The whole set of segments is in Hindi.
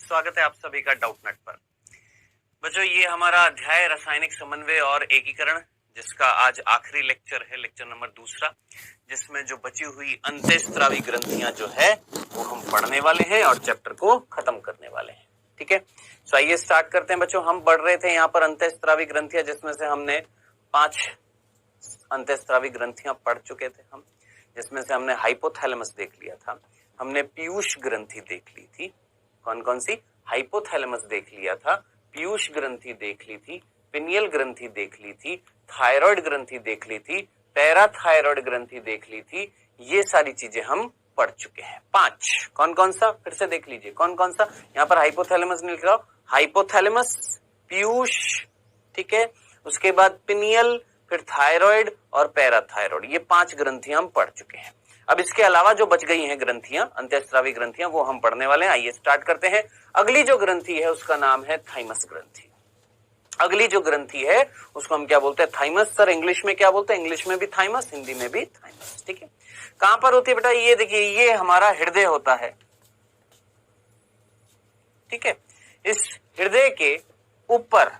स्वागत है आप सभी का डाउटनेट पर। बच्चों, ये हमारा अध्याय रासायनिक समन्वय और एकीकरण, जिसका आज आखिरी लेक्चर है, लेक्चर नंबर 2, जिसमें जो बची हुई अंतःस्रावी ग्रंथियां जो है वो हम पढ़ने वाले हैं और चैप्टर को खत्म करने वाले हैं। ठीक है, तो आइए स्टार्ट करते हैं। बच्चों, हम पढ़ रहे थे यहाँ पर अंतःस्रावी ग्रंथियां, जिसमें से हमने 5 अंतःस्रावी ग्रंथियां पढ़ चुके थे हम, जिसमें से हमने हाइपोथैलेमस देख लिया था, हमने पीयूष ग्रंथि देख ली थी। कौन कौन सी? हाइपोथैलेमस देख लिया था, पीयूष ग्रंथि देख ली थी, पिनियल ग्रंथि देख ली थी, थायराइड ग्रंथि देख ली थी, पैराथायराइड ग्रंथि देख ली थी। ये सारी चीजें हम पढ़ चुके हैं। 5 कौन कौन सा? फिर से देख लीजिए कौन कौन सा। यहाँ पर हाइपोथैलेमस लिख रहा हूं, हाइपोथैलेमस, पीयूष, ठीक है, उसके बाद पिनियल, फिर थायराइड और पैराथायराइड। ये 5 ग्रंथियां हम पढ़ चुके हैं। अब इसके अलावा जो बच गई हैं ग्रंथियां, अंतःस्रावी ग्रंथियां, वो हम पढ़ने वाले हैं। आइए स्टार्ट करते हैं। अगली जो ग्रंथि है उसका नाम है थाइमस ग्रंथि। अगली जो ग्रंथि है उसको हम क्या बोलते हैं? थाइमस। सर इंग्लिश में क्या बोलते हैं? इंग्लिश में भी थाइमस, हिंदी में भी थाइमस। ठीक है, कहां पर होती है बेटा? ये देखिए, ये हमारा हृदय होता है। ठीक है, इस हृदय के ऊपर,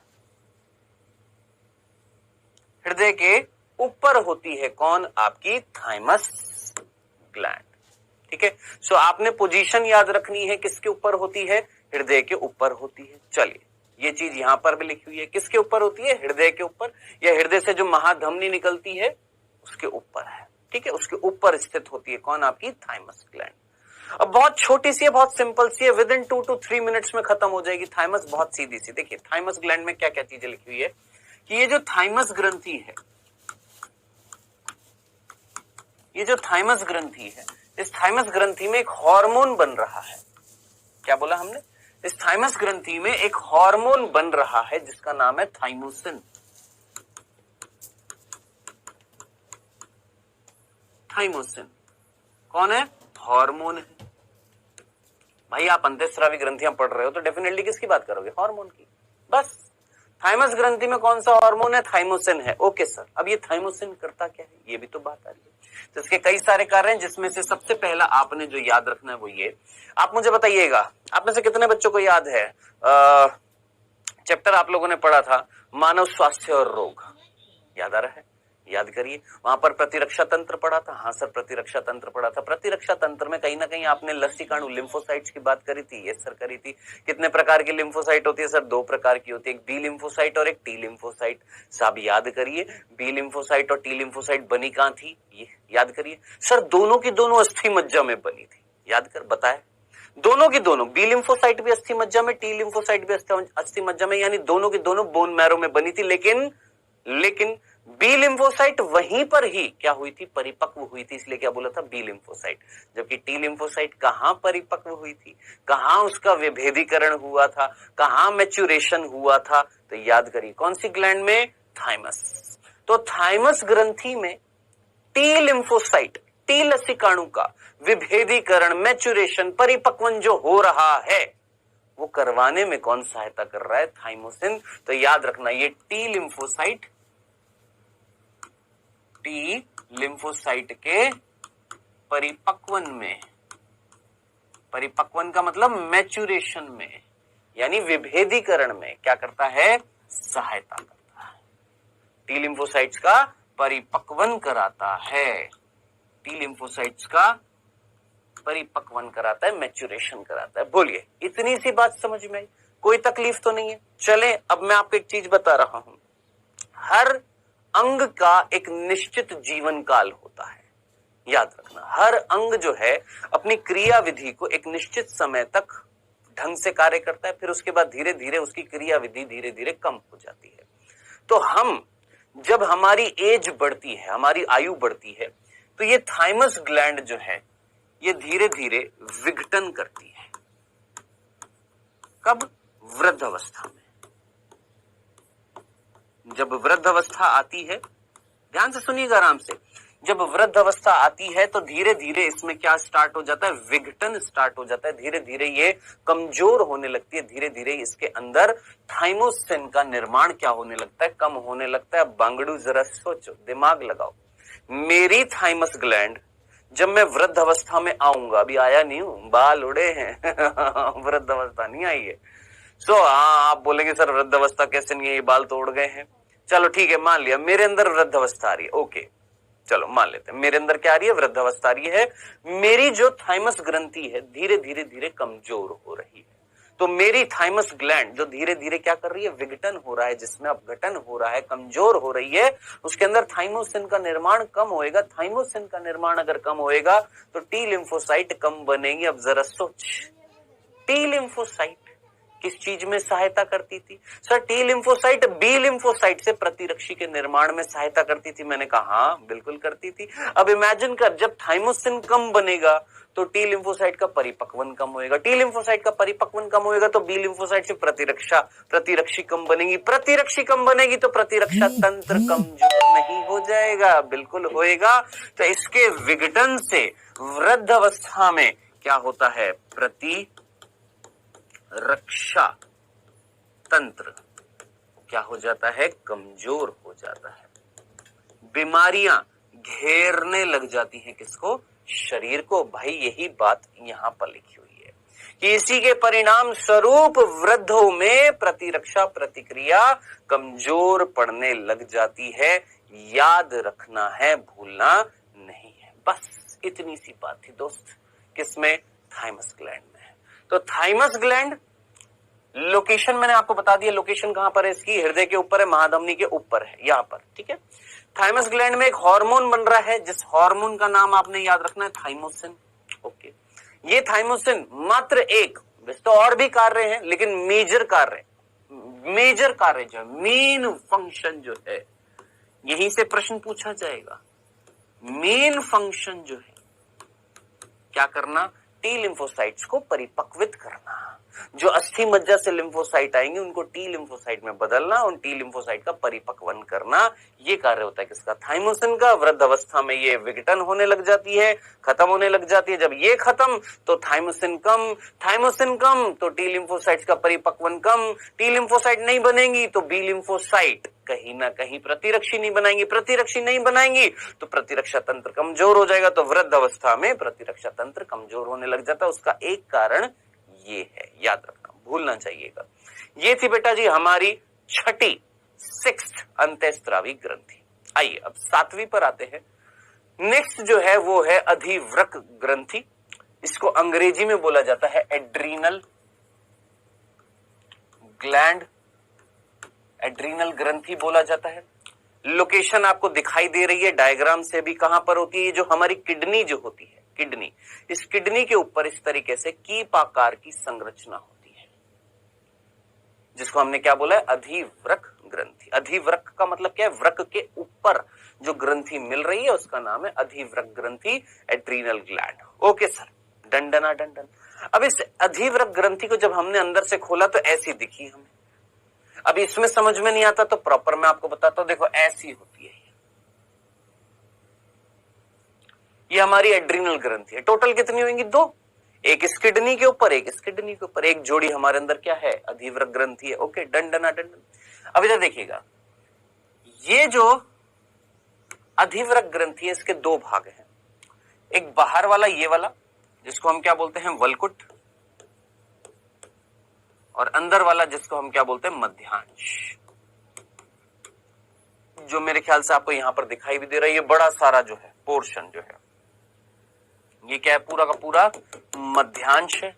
हृदय के ऊपर होती है कौन? आपकी थाइमस ग्लैंड। ठीक है, सो आपने पोजीशन याद रखनी है, किसके ऊपर होती है? हृदय के ऊपर होती है। चलिए, ये चीज यहां पर भी लिखी हुई है, किसके ऊपर होती है? हृदय के ऊपर, या हृदय से जो महाधमनी निकलती है उसके ऊपर है। ठीक है, उसके ऊपर स्थित होती है कौन? आपकी थाइमस ग्लैंड। अब बहुत छोटी सी है, बहुत सिंपल सी है, विद इन 2 to 3 मिनट्स में खत्म हो जाएगी। थाइमस बहुत सीधी सी। देखिए थाइमस ग्लैंड में क्या क्या चीजें लिखी हुई है कि ये जो थाइमस ग्रंथि है, ये जो थाइमस ग्रंथि है, इस थाइमस ग्रंथि में एक हार्मोन बन रहा है। क्या बोला हमने? इस थाइमस ग्रंथि में एक हार्मोन बन रहा है जिसका नाम है थाइमोसिन। थाइमोसिन कौन है? हार्मोन है। भाई आप अंतःस्रावी ग्रंथियां पढ़ रहे हो तो डेफिनेटली किसकी बात करोगे? हार्मोन की। बस थाइमस ग्रंथि में कौन सा हार्मोन है? थाइमोसिन है। ओके सर, अब ये थाइमोसिन करता क्या है? ये भी तो बात आ रही है। तो इसके कई सारे कार्य हैं, जिसमें से सबसे पहला आपने जो याद रखना है वो ये, आप मुझे बताइएगा, आप में से कितने बच्चों को याद है चैप्टर आप लोगों ने पढ़ा था मानव स्वास्थ्य और रोग? याद आ रहा है? याद करिए। वहां पर प्रतिरक्षा तंत्र पढ़ा था। हाँ सर, प्रतिरक्षा तंत्र पढ़ा था। प्रतिरक्षा तंत्र में कहीं ना कहीं आपने लसीकाणु लिम्फोसाइट्स की बात करी थी। यस सर, करी थी। कितने प्रकार की लिम्फोसाइट होती है सर? 2 प्रकार की होती है, एक बी लिम्फोसाइट और एक टी लिम्फोसाइट। साहब याद करिए, बी लिम्फोसाइट और टी लिम्फोसाइट बनी कहां थी? ये याद करिए सर। दोनों की दोनों अस्थि मज्जा में बनी थी। याद कर, बताए। दोनों की दोनों, बी लिम्फोसाइट भी अस्थि मज्जा में, टी लिम्फोसाइट भी अस्थि मज्जा में, यानी दोनों की दोनों बोन मैरो में बनी थी। लेकिन बी लिम्फोसाइट वहीं पर ही क्या हुई थी? परिपक्व हुई थी, इसलिए क्या बोला था? B lymphocyte. जबकि टी लिम्फोसाइट कहां परिपक्व हुई थी? कहां उसका विभेदीकरण हुआ था? कहां मैच्योरेशन हुआ था? तो याद करिए, कौन सी ग्लैंड में? थाइमस। तो थाइमस ग्रंथि में टी लिम्फोसाइट, टी लसीकाणु का विभेदीकरण, मैच्योरेशन, परिपक्वन जो हो रहा है वो करवाने में कौन सहायता कर रहा है? थाइमोसिन। तो याद रखना, ये टी लिम्फोसाइट, टी लिम्फोसाइट के परिपक्वन में, परिपक्वन का मतलब मैच्योरेशन में, यानी विभेदीकरण में क्या करता है? सहायता करता है। टी लिम्फोसाइट्स का परिपक्वन कराता है, टी लिम्फोसाइट्स का परिपक्वन कराता है, मैच्योरेशन कराता है। बोलिए, इतनी सी बात समझ में आई? कोई तकलीफ तो नहीं है? चले, अब मैं आपको एक चीज बता रहा हूं। हर अंग का एक निश्चित जीवन काल होता है। याद रखना, हर अंग जो है अपनी क्रिया विधि को एक निश्चित समय तक ढंग से कार्य करता है, फिर उसके बाद धीरे धीरे उसकी क्रिया विधि धीरे धीरे कम हो जाती है। तो हम जब हमारी एज बढ़ती है, हमारी आयु बढ़ती है, तो ये थाइमस ग्लैंड जो है ये धीरे धीरे विघटन करती है। कब? वृद्ध अवस्था में। जब वृद्ध अवस्था आती है, ध्यान से सुनिएगा आराम से, जब वृद्ध अवस्था आती है तो धीरे धीरे इसमें क्या स्टार्ट हो जाता है? विघटन स्टार्ट हो जाता है। धीरे धीरे ये कमजोर होने लगती है, धीरे धीरे इसके अंदर थाइमोसिन का निर्माण क्या होने लगता है? कम होने लगता है। बांगड़ू जरा सोचो, दिमाग लगाओ। मेरी थाइमस ग्लैंड जब मैं वृद्ध अवस्था में आऊंगा, अभी आया नहीं हूं, बाल उड़े हैं वृद्ध अवस्था नहीं आई है। हाँ, आप बोलेंगे सर वृद्ध अवस्था कैसे नहीं है, ये बाल तो उड़ गए हैं। चलो ठीक है, मान लिया मेरे अंदर वृद्ध अवस्था आ रही है, ओके चलो मान लेते हैं मेरे अंदर क्या आ रही है, वृद्ध अवस्था आ रही है। मेरी जो थाइमस ग्रंथि है धीरे धीरे धीरे कमजोर हो रही है। तो मेरी थाइमस ग्लैंड जो धीरे धीरे क्या कर रही है, विघटन हो रहा है, जिसमें अपघटन हो रहा है, कमजोर हो रही है, उसके अंदर थाइमोसिन का निर्माण कम होएगा। थाइमोसिन का निर्माण अगर कम होएगा तो टी लिम्फोसाइट कम बनेगी। अब जरा सोच, टी लिम्फोसाइट किस चीज में सहायता करती थी? Sir T lymphocyte B lymphocyte से प्रतिरक्षी के निर्माण में सहायता करती थी। मैंने कहा हाँ बिल्कुल करती थी। अब इमेजिन कर, जब थाइमोसिन कम बनेगा तो टी लिम्फोसाइट का परिपक्वन कम होएगा, टी लिम्फोसाइट का परिपक्वन कम होएगा तो बी लिम्फोसाइट से प्रतिरक्षी कम बनेगी, प्रतिरक्षी कम बनेगी तो प्रतिरक्षा तंत्र कमजोर नहीं हो जाएगा, बिल्कुल होएगा। तो इसके विघटन से वृद्ध अवस्था में क्या होता है, रक्षा तंत्र क्या हो जाता है, कमजोर हो जाता है। बीमारियां घेरने लग जाती हैं किसको, शरीर को। भाई यही बात यहां पर लिखी हुई है कि इसी के परिणाम स्वरूप वृद्धों में प्रतिरक्षा प्रतिक्रिया कमजोर पड़ने लग जाती है। याद रखना है, भूलना नहीं है। बस इतनी सी बात थी दोस्त, किसमें, थाइमस ग्लैंड में। तो थाइमस ग्लैंड लोकेशन मैंने आपको बता दिया, लोकेशन कहां पर है इसकी, हृदय के ऊपर है, महाधमनी के ऊपर है, यहां पर, ठीक है। थाइमस ग्लैंड में एक हार्मोन बन रहा है, जिस हार्मोन का नाम आपने याद रखना है, थाइमोसिन। ओके, ये थाइमोसिन मात्र एक, वैसे तो और भी कार्य हैं लेकिन मेजर कार्य जो मेन फंक्शन जो है, यहीं से प्रश्न पूछा जाएगा। मेन फंक्शन जो है क्या करना, टी लिम्फोसाइट्स को परिपक्वित करना। जो अस्थि मज्जा से लिम्फोसाइट आएंगे उनको टी लिम्फोसाइट में बदलना, उन टी लिम्फोसाइट का परिपक्वन करना, ये कार्य होता है किसका, थाइमोसिन का। वृद्ध अवस्था में ये विघटन होने लग जाती है, खत्म होने लग जाती है। जब ये खत्म तो थाइमोसिन कम तो टी लिम्फोसाइट्स का परिपक्वन कम, टी लिम्फोसाइट नहीं बनेंगी तो बी लिम्फोसाइट कहीं ना कहीं प्रतिरक्षी नहीं बनाएंगी तो प्रतिरक्षा तंत्र कमजोर हो जाएगा। तो वृद्ध अवस्था में प्रतिरक्षा तंत्र कमजोर होने लग जाता है। उसका एक कारण ये है, याद रखना, भूलना चाहिएगा। ये थी बेटा जी हमारी छठी 6th अंतःस्रावी ग्रंथि। आइए अब 7वीं पर आते हैं। नेक्स्ट जो है वो है अधिवृक्क ग्रंथि। इसको अंग्रेजी में बोला जाता है एड्रीनल ग्लैंड, एड्रीनल ग्रंथि बोला जाता है। लोकेशन आपको दिखाई दे रही है डायग्राम से भी, कहां पर होती है, जो हमारी किडनी जो होती है, किडनी, इस किडनी के ऊपर इस तरीके से कीप आकार की संरचना होती है, जिसको हमने क्या बोला है, अधिवृक्क ग्रंथि। अधिवृक्क का मतलब क्या है, वृक्क के ऊपर जो ग्रंथि मिल रही है उसका नाम है अधिवृक्क ग्रंथि, एड्रीनल ग्लैंड। ओके सर, डंडना डंडन। अब इस अधिवृक्क ग्रंथि को जब हमने अंदर से खोला तो ऐसी दिखी हमें। अब इसमें समझ में नहीं आता तो प्रॉपर मैं आपको बताता हूं, देखो ऐसी होती है। ये हमारी एड्रीनल ग्रंथि है। टोटल कितनी होंगी, 2, एक इस किडनी के ऊपर, एक इस किडनी के ऊपर, एक जोड़ी हमारे अंदर क्या है, अधिवृक्क ग्रंथि है। ओके, डंडना डंडन। अब इधर देखिएगा, ये जो अधिवृक्क ग्रंथि है इसके 2 भाग हैं। एक बाहर वाला ये वाला जिसको हम क्या बोलते हैं, वलकुट, और अंदर वाला जिसको हम क्या बोलते हैं, मध्यांश, जो मेरे ख्याल से आपको यहां पर दिखाई भी दे रहा है। ये बड़ा सारा जो है पोर्शन जो है ये क्या है, पूरा का पूरा मध्यांश है।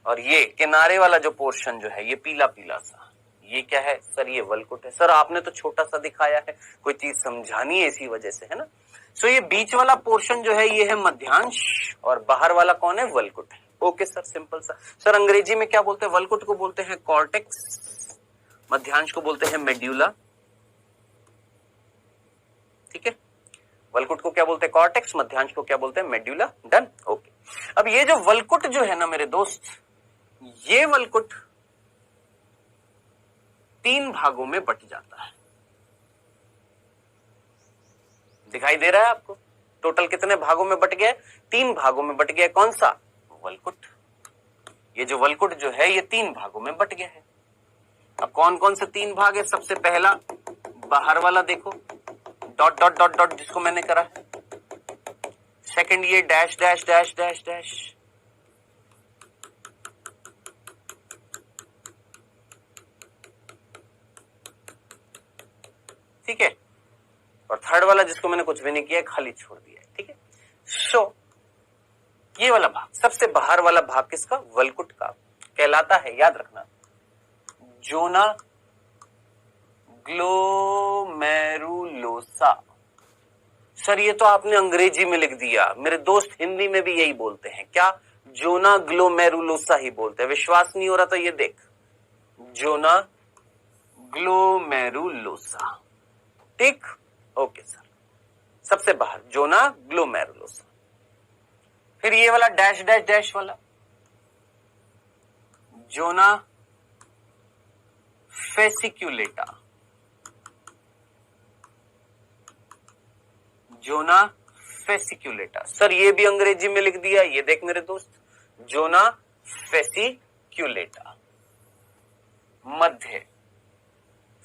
और ये किनारे वाला जो पोर्शन जो है ये पीला पीला सा, ये क्या है सर, ये वलकुट है। सर आपने तो छोटा सा दिखाया है, कोई चीज समझानी है इसी वजह से, है ना। सो ये बीच वाला पोर्शन जो है ये है मध्यांश, और बाहर वाला कौन है, वलकुट है। ओके सर, सिंपल सा। सर अंग्रेजी में क्या बोलते हैं, वलकुट को बोलते हैं कॉर्टेक्स, मध्यांश को बोलते हैं मेड्यूला, ठीक है। वलकुट को क्या बोलते हैं, कॉर्टेक्स, मध्यांश को क्या बोलते हैं, मेड्यूला। Done, okay. अब ये जो वलकुट जो है ना मेरे दोस्त, ये वलकुट 3 भागों में बट जाता है। दिखाई दे रहा है आपको, टोटल कितने भागों में बट गया, 3 भागों में बट गया। कौन सा, वलकुट। ये जो वलकुट जो है ये 3 भागों में बट गया है। अब कौन कौन से 3 भाग है, सबसे पहला बाहर वाला देखो, डॉट डॉट डॉट डॉट जिसको मैंने करा है। सेकंड ये dash dash dash dash dash, ठीक है, और थर्ड वाला जिसको मैंने कुछ भी नहीं किया, खाली छोड़ दिया है, ठीक है। सो ये वाला भाग, सबसे बाहर वाला भाग किसका, वलकुट का कहलाता है, याद रखना, जोना ग्लोमेरुलोसा। सर ये तो आपने अंग्रेजी में लिख दिया, मेरे दोस्त हिंदी में भी यही बोलते हैं, क्या, जोना ग्लोमेरुलोसा ही बोलते हैं। विश्वास नहीं हो रहा तो ये देख, जोना ग्लोमेरुलोसा, ठीक, ओके सर, सबसे बाहर जोना ग्लोमेरुलोसा। फिर ये वाला डैश डैश डैश वाला, जोना फेसिक्यूलेटा, जोना फेसिक्यूलेटा। सर ये भी अंग्रेजी में लिख दिया, ये देख मेरे दोस्त, जोना फेसिक्यूलेटा, मध्य,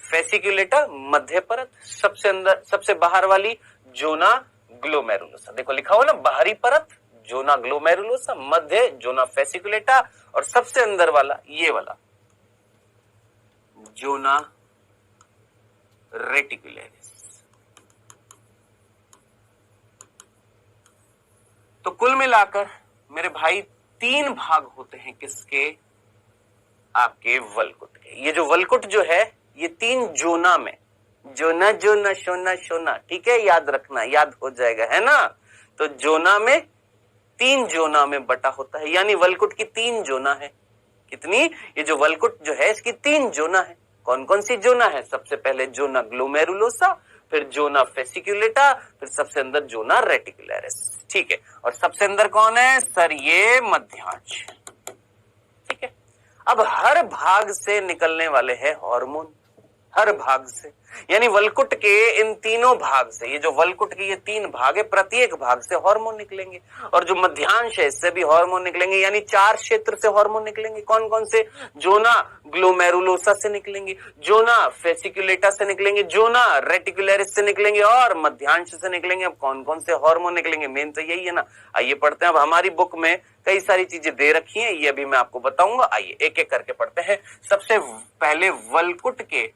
फेसिक्यूलेटा मध्य परत, सबसे अंदर सबसे बाहर वाली जोना ग्लोमेरुलोसा। देखो लिखा हुआ ना, बाहरी परत जोना ग्लोमेरुलोसा, मध्य जोना फेसिक्यूलेटा, और सबसे अंदर वाला ये वाला जोना रेटिकुलरिस। तो कुल मिलाकर मेरे भाई 3 भाग होते हैं किसके, आपके वलकुट के। ये जो वलकुट जो है ये 3 जोना में, जोना जोना शोना शोना, ठीक है, याद रखना, याद हो जाएगा, है ना। तो जोना में 3 जोना में बटा होता है, यानी वलकुट की 3 जोना है। कितनी, ये जो वलकुट जो है इसकी 3 जोना है। कौन कौन सी जोना है, सबसे पहले जोना ग्लोमेरुलोसा, फिर जोना फेसिक्यूलेटा, फिर सबसे अंदर जोना रेटिकुलरिस, ठीक है। और सबसे अंदर कौन है सर, ये मध्यांश, ठीक है। अब हर भाग से निकलने वाले हैं हार्मोन, हर भाग से, यानी वलकुट के इन तीनों भाग से, ये जो वलकुट के ये 3 भाग है, प्रत्येक भाग से हार्मोन निकलेंगे, और जो मध्यांश है इससे भी हार्मोन निकलेंगे, यानी 4 क्षेत्र से हार्मोन निकलेंगे। कौन कौन से, जोना ग्लोमेरुलोसा से निकलेंगे, जोना फेसिक्यूलेटा से निकलेंगे, जोना रेटिकुलरिस से निकलेंगे, और मध्यांश से निकलेंगे। अब कौन कौन से हार्मोन निकलेंगे, मेन तो यही है ना। आइए पढ़ते हैं, अब हमारी बुक में कई सारी चीजें दे रखी हैं, ये अभी मैं आपको बताऊंगा। आइए एक एक करके पढ़ते हैं। सबसे पहले वलकुट के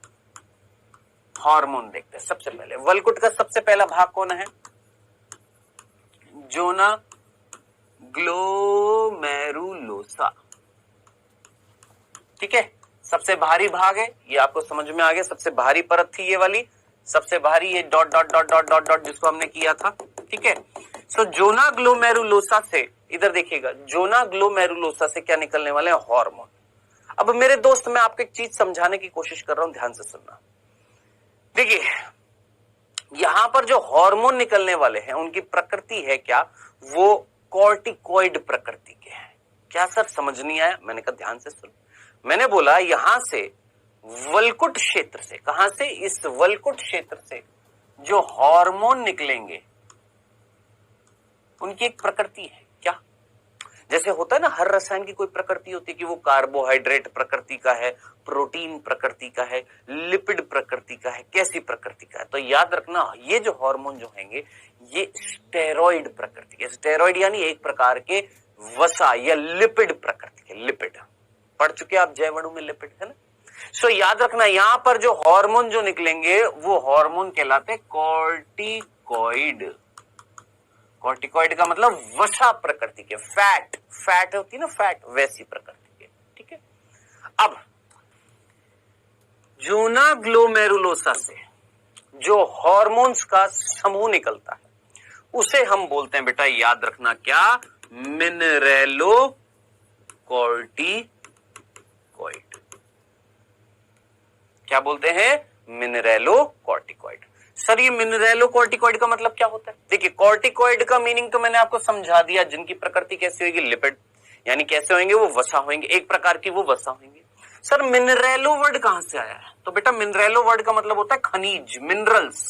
हार्मोन देखते हैं। सबसे पहले वलकुट का सबसे पहला भाग कौन है, जोना ग्लोमेरुलोसा, ठीक है, सबसे भारी भाग है, ये आपको समझ में आ गया। सबसे भारी परत थी ये वाली, सबसे भारी, ये dot dot dot dot dot dot जिसको हमने किया था, ठीक है। सो जोना ग्लोमेरुलोसा से, इधर देखिएगा, जोना ग्लोमेरुलोसा से क्या निकलने वाले हैं, हार्मोन। अब मेरे दोस्त मैं आपको एक चीज समझाने की कोशिश कर रहा हूं, ध्यान से सुनना। देखिए यहां पर जो हार्मोन निकलने वाले हैं उनकी प्रकृति है क्या, वो कॉर्टिकॉइड प्रकृति के हैं। क्या सर समझ नहीं आया, मैंने कहा ध्यान से सुन। मैंने बोला यहां से वलकुट क्षेत्र से, कहां से, इस वलकुट क्षेत्र से जो हार्मोन निकलेंगे उनकी एक प्रकृति है। क्या, जैसे होता है ना, हर रसायन की कोई प्रकृति होती है कि वो कार्बोहाइड्रेट प्रकृति का है, प्रोटीन प्रकृति का है, लिपिड प्रकृति का है, कैसी प्रकृति का है। तो याद रखना ये जो हार्मोन जो होंगे ये स्टेरॉइड प्रकृति के, स्टेरॉइड यानी एक प्रकार के वसा या लिपिड प्रकृति के, लिपिड पढ़ चुके आप जैवणु में, लिपिड है ना। सो याद रखना यहां पर जो हार्मोन जो निकलेंगे वो हार्मोन कहलाते हैं कॉर्टिकॉइड। कॉर्टिकॉइड का मतलब वसा प्रकृति के, फैट, फैट होती है ना, फैट, वैसी प्रकृति के, ठीक है। अब जोना ग्लोमेरुलोसा से जो हार्मोन्स का समूह निकलता है उसे हम बोलते हैं बेटा, याद रखना क्या, मिनरेलोकॉर्टिकॉइड। क्या बोलते हैं, मिनरेलोकॉर्टिकॉइड। सर ये मिनरेलोकॉर्टिकॉइड का मतलब क्या होता है, देखिए कॉर्टिकॉइड का मीनिंग तो मैंने आपको समझा दिया, जिनकी प्रकृति कैसी होगी, लिपिड, यानी कैसे होंगे, वो वसा होंगे, एक प्रकार की वो वसा होंगे। सर मिनरेलो वर्ड कहां से आया है, तो बेटा मिनरेलो वर्ड का मतलब होता है खनिज, मिनरल्स,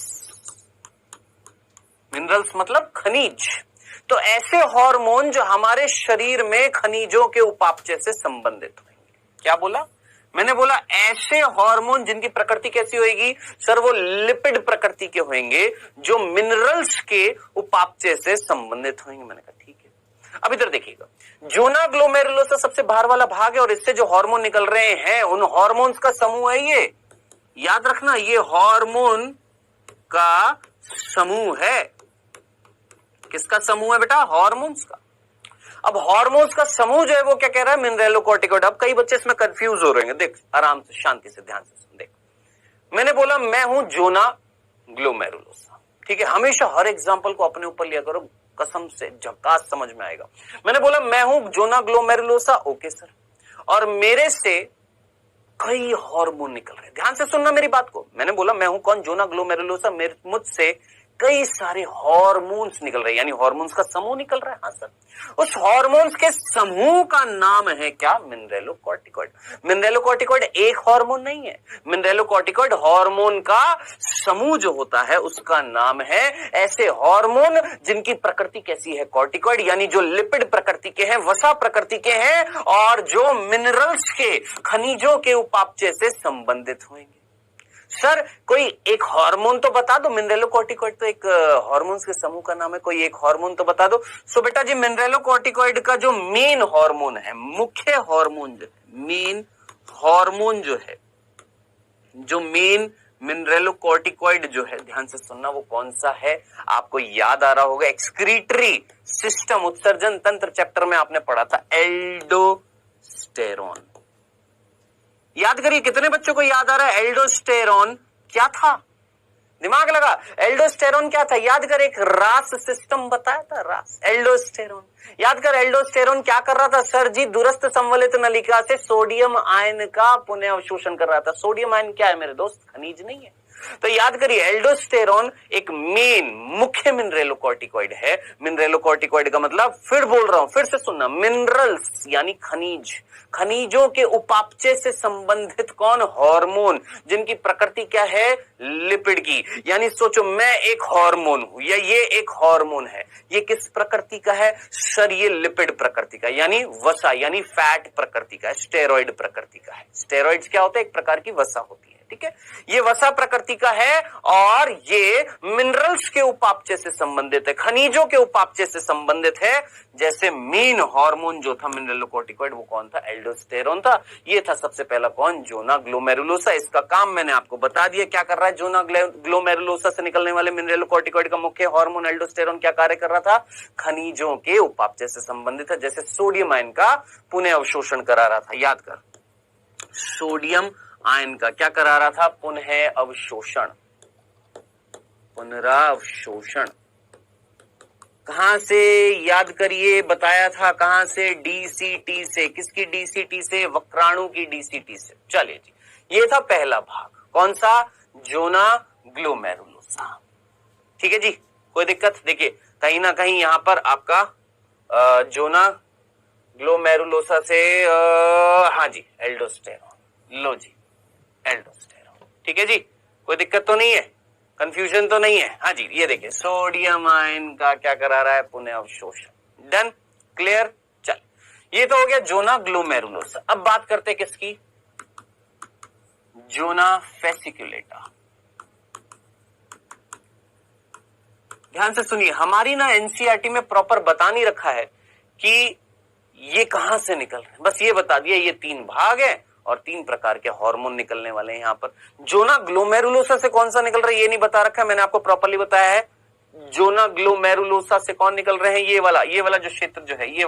मिनरल्स मतलब खनिज। तो ऐसे हार्मोन जो हमारे शरीर में खनिजों के उपापचय से संबंधित होंगे, क्या बोला, मैंने बोला ऐसे हार्मोन जिनकी प्रकृति कैसी होगी सर, वो लिपिड प्रकृति के होंगे जो मिनरल्स के उपापचय से संबंधित होंगे। मैंने कहा ठीक है। अब इधर देखिएगा, जोना ग्लोमेरुलोसा सबसे बाहर वाला भाग है और इससे जो हार्मोन निकल रहे हैं उन हार्मोन्स का समूह है ये। याद रखना, ये हार्मोन का समूह है। किसका समूह है बेटा? हार्मोन्स का। अब हार्मोन्स का समूह जो है वो क्या कह रहा है? मिनरेलोकॉर्टिकॉइड। अब कई बच्चे इसमें कंफ्यूज हो रहे हैं। देख आराम से, शांति से, ध्यान से देख। मैंने बोला मैं हूं जोना ग्लोमेरुलोसा, ठीक है। हमेशा हर एग्जांपल को अपने ऊपर लिया करो, कसम से झकास समझ में आएगा। मैंने बोला मैं हूं जोना ग्लोमेरुलोसा, ओके सर, और मेरे से कई हार्मोन निकल रहे हैं। ध्यान से सुनना मेरी बात को। मैंने बोला मैं हूं कौन? जोना ग्लोमेरुलोसा, मुझसे कई सारे हार्मोन्स निकल रहे हैं, यानी हार्मोन्स का समूह निकल रहा है। हाँ सर। उस हार्मोन्स के समूह का नाम है क्या? मिनरेलोकॉर्टिकॉइड। मिनरेलोकॉर्टिकॉइड एक हार्मोन नहीं है, मिनरेलोकॉर्टिकॉइड हार्मोन का समूह जो होता है उसका नाम है। ऐसे हार्मोन जिनकी प्रकृति कैसी है? कॉर्टिकॉइड, यानी जो लिपिड प्रकृति के हैं, वसा प्रकृति के हैं, और जो मिनरल्स के, खनिजों के उपापचय से संबंधित होंगे। सर कोई एक हार्मोन तो बता दो। मिनरेलोकॉर्टिकॉइड तो एक हार्मोन्स के समूह का नाम है, कोई एक हार्मोन तो बता दो। सो बेटा जी, मिनरेलोकॉर्टिकॉइड का जो मेन हार्मोन है, मुख्य हार्मोन जो है, मेन हार्मोन जो है, जो मेन मिनरेलोकॉर्टिकॉइड जो है, ध्यान से सुनना, वो कौन सा है? आपको याद आ रहा होगा, एक्सक्रीटरी सिस्टम, उत्सर्जन तंत्र चैप्टर में आपने पढ़ा था, एल्डोस्टेरोन। याद करिए, कितने बच्चों को याद आ रहा है एल्डोस्टेरोन क्या था? दिमाग लगा। एल्डोस्टेरोन क्या था? याद कर, एक रास सिस्टम बताया था, रास, एल्डोस्टेरोन। याद कर, एल्डोस्टेरोन क्या कर रहा था? सर जी, दूरस्थ संवलित नलिका से सोडियम आयन का पुनः अवशोषण कर रहा था। सोडियम आयन क्या है मेरे दोस्त? खनिज नहीं है। तो याद करिए, एल्डोस्टेरोन एक मेन, मुख्य मिनरेलोकॉर्टिकॉइड है। मिनरेलोकॉर्टिकॉइड का मतलब, फिर बोल रहा हूं, फिर से सुनना, मिनरल्स यानी खनिज, खनिजों के उपापचय से संबंधित कौन? हार्मोन, जिनकी प्रकृति क्या है? लिपिड की। यानी सोचो, मैं एक हार्मोन हूं या ये एक हार्मोन है, ये किस प्रकृति का है? सर ये लिपिड प्रकृति का, यानी वसा, यानी फैट प्रकृति का है, स्टेरॉइड प्रकृति का है। स्टेरॉइड्स क्या होता है? एक प्रकार की वसा होती है, ठीक है। ये वसा प्रकृति का है और ये मिनरल्स के उपापचय से संबंधित है, खनिजों के उपापचय से संबंधित है। जैसे मेन हार्मोन जो था मिनरेलोकॉर्टिकॉइड, वो कौन था? एल्डोस्टेरोन था। ये था सबसे पहला कौन? Zona glomerulosa. इसका काम मैंने आपको बता दिया, क्या कर रहा है? जोना ग्लोमेरुलोसा से निकलने वाले मिनरेलोकॉर्टिकॉइड का मुख्य हार्मोन एल्डोस्टेरोन क्या कार्य कर रहा था? खनिजों के उपापचय से संबंधित है। जैसे सोडियम आयन का पुनः अवशोषण करा रहा था, याद कर, सोडियम आयन का क्या करा रहा था? पुनः अवशोषण, पुनरावशोषण। कहां से? याद करिए, बताया था कहां से? डीसीटी से। किसकी डीसीटी से? वक्राणु की डीसीटी से। चलिए जी, ये था पहला भाग, कौन सा? जोना ग्लोमेरुलोसा, ठीक है जी। कोई दिक्कत? देखिए, कहीं ना कहीं यहां पर आपका जोना ग्लोमेरुलोसा से हाँ जी, एल्डोस्टेरोन, लो जी, एल्डोस्टेरोन, ठीक है जी। कोई दिक्कत तो नहीं है? कंफ्यूजन तो नहीं है? हाँ जी, ये देखिए, सोडियम आयन का क्या करा रहा है? पुनः अवशोषण। Done, clear. चल, ये तो हो गया जोना ग्लोमेरुलोसा। अब बात करते हैं किसकी? Zona fasciculata. ध्यान से सुनिए, हमारी ना एनसीईआरटी में प्रॉपर बता नहीं रखा है कि ये कहां से निकल रहे हैं, बस ये बता दिया ये तीन भाग है और तीन प्रकार के हार्मोन निकलने वाले हैं। यहां पर जोना ग्लोमेरुलोसा से कौन सा निकल रहा है ये नहीं बता रखा है, मैंने आपको प्रॉपर्ली बताया है। जोना ग्लोमेरुलोसा से कौन निकल रहे हैं? ये वाला जो क्षेत्र जो है, ये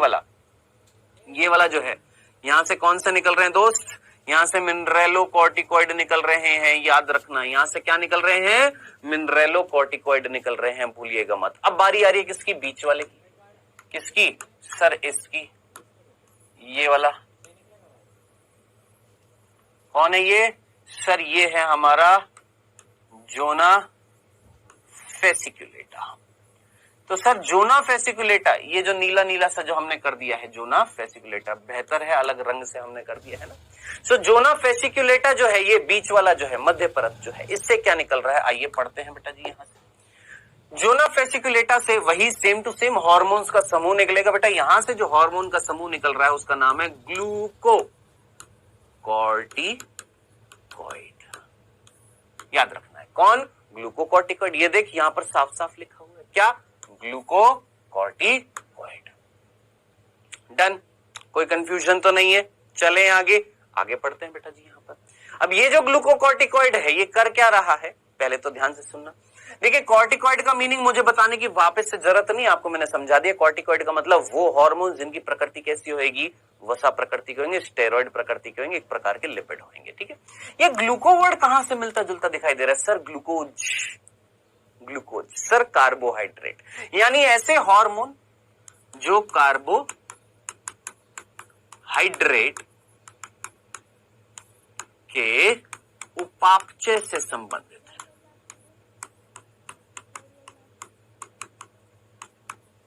वाला जो है, यहां से कौन से निकल रहे हैं दोस्त? यहां से मिनरेलोकॉर्टिकॉइड निकल रहे हैं, याद रखना। यहां से क्या निकल रहे हैं? मिनरेलोकॉर्टिकॉइड निकल रहे हैं, भूलिएगा मत। अब बारी आ रही है किसकी? बीच वाले की। किसकी? सर इसकी, ये वाला कौन है ये? सर ये है हमारा जोना फेसिकुलेटा। तो सर जोना फेसिकुलेटा, ये जो नीला नीला सा जो हमने कर दिया है, जोना फेसिकुलेटा, बेहतर है अलग रंग से हमने कर दिया है ना। सो जोना फेसिकुलेटा जो है, ये बीच वाला जो है, मध्य परत जो है, इससे क्या निकल रहा है? आइए पढ़ते हैं बेटा जी। यहां से जोना फेसिकुलेटा से वही सेम टू सेम हार्मोन्स का समूह निकलेगा बेटा। यहां से जो हार्मोन का समूह निकल रहा है उसका नाम है ग्लूको ग्लूकोकॉर्टिकॉइड। याद रखना है कौन? ग्लूकोकॉर्टिकॉइड। ये देख यहां पर साफ साफ लिखा हुआ है क्या? ग्लूकोकॉर्टिकॉइड। डन, कोई कंफ्यूजन तो नहीं है। चलें आगे, आगे पढ़ते हैं बेटा जी। यहां पर अब ये जो ग्लूकोकॉर्टिकॉइड है ये कर क्या रहा है, पहले तो ध्यान से सुनना। देखिए कॉर्टिकॉइड का मीनिंग मुझे बताने की वापस से जरूरत नहीं, आपको मैंने समझा दिया। कॉर्टिकॉइड का मतलब वो हार्मोन जिनकी प्रकृति कैसी होगी, वसा प्रकृति के होंगे, स्टेरॉइड प्रकृति के होंगे, एक प्रकार के लिपिड होंगे। ठीक है, ये ग्लूको वर्ड कहां से मिलता जुलता दिखाई दे रहा है sir? Glucose, glucose sir carbohydrate, यानी ऐसे हार्मोन जो कार्बोहाइड्रेट के उपापचय से संबंधित है।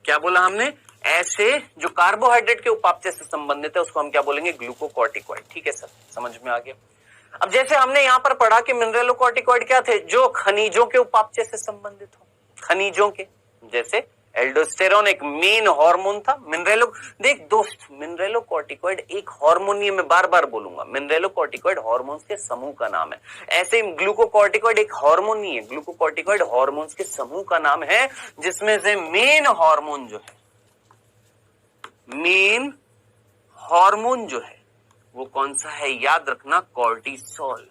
क्या बोला हमने? ऐसे जो कार्बोहाइड्रेट के उपापचय से संबंधित है उसको हम क्या बोलेंगे? ग्लूकोकॉर्टिकॉइड। ठीक है सर, समझ में आ गया। अब जैसे हमने यहां पर पढ़ा कि मिनरलोकॉर्टिकॉइड क्या थे? जो खनिजों के उपापचय से संबंधित हो, खनिजों के, जैसे एल्डोस्टेरोन एक मेन हार्मोन था। देख दोस्त, मिनरलोकॉर्टिकॉइड एक हार्मोन, ये मैं बार बार बोलूंगा, मिनरलोकॉर्टिकॉइड हार्मोन्स के समूह का नाम है। ऐसे ही ग्लूकोकॉर्टिकॉइड एक हार्मोन नहीं है, ग्लूकोकॉर्टिकॉइड हार्मोन्स के समूह का नाम है, जिसमें से मेन हार्मोन जो है, मेन हार्मोन जो है वो कौन सा है? याद रखना, कॉर्टिसोल।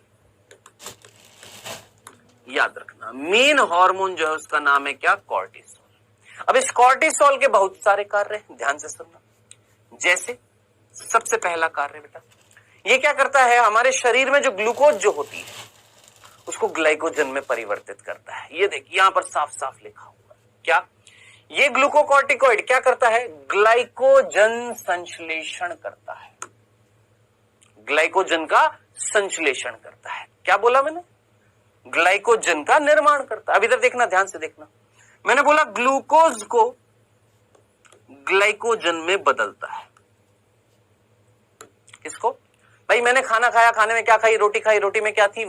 याद रखना, मेन हार्मोन जो है उसका नाम है क्या? कॉर्टिसोल। अब इस कॉर्टिसोल के बहुत सारे कार्य हैं, ध्यान से सुनना। जैसे सबसे पहला कार्य बेटा, ये क्या करता है? हमारे शरीर में जो ग्लूकोज जो होती है उसको ग्लाइकोजन में परिवर्तित करता है। ये देखिए यहां पर साफ साफ लिखा हुआ है क्या? ये ग्लूकोकॉर्टिकॉइड क्या करता है? ग्लाइकोजन संश्लेषण करता है, ग्लाइकोजन का संश्लेषण करता है। क्या बोला मैंने? ग्लाइकोजन का निर्माण करता है। अब इधर देखना, ध्यान से देखना, मैंने बोला ग्लूकोज को ग्लाइकोजन में बदलता है। किसको? भाई मैंने खाना खाया, खाने में क्या खाई? रोटी खाई। रोटी में क्या थी?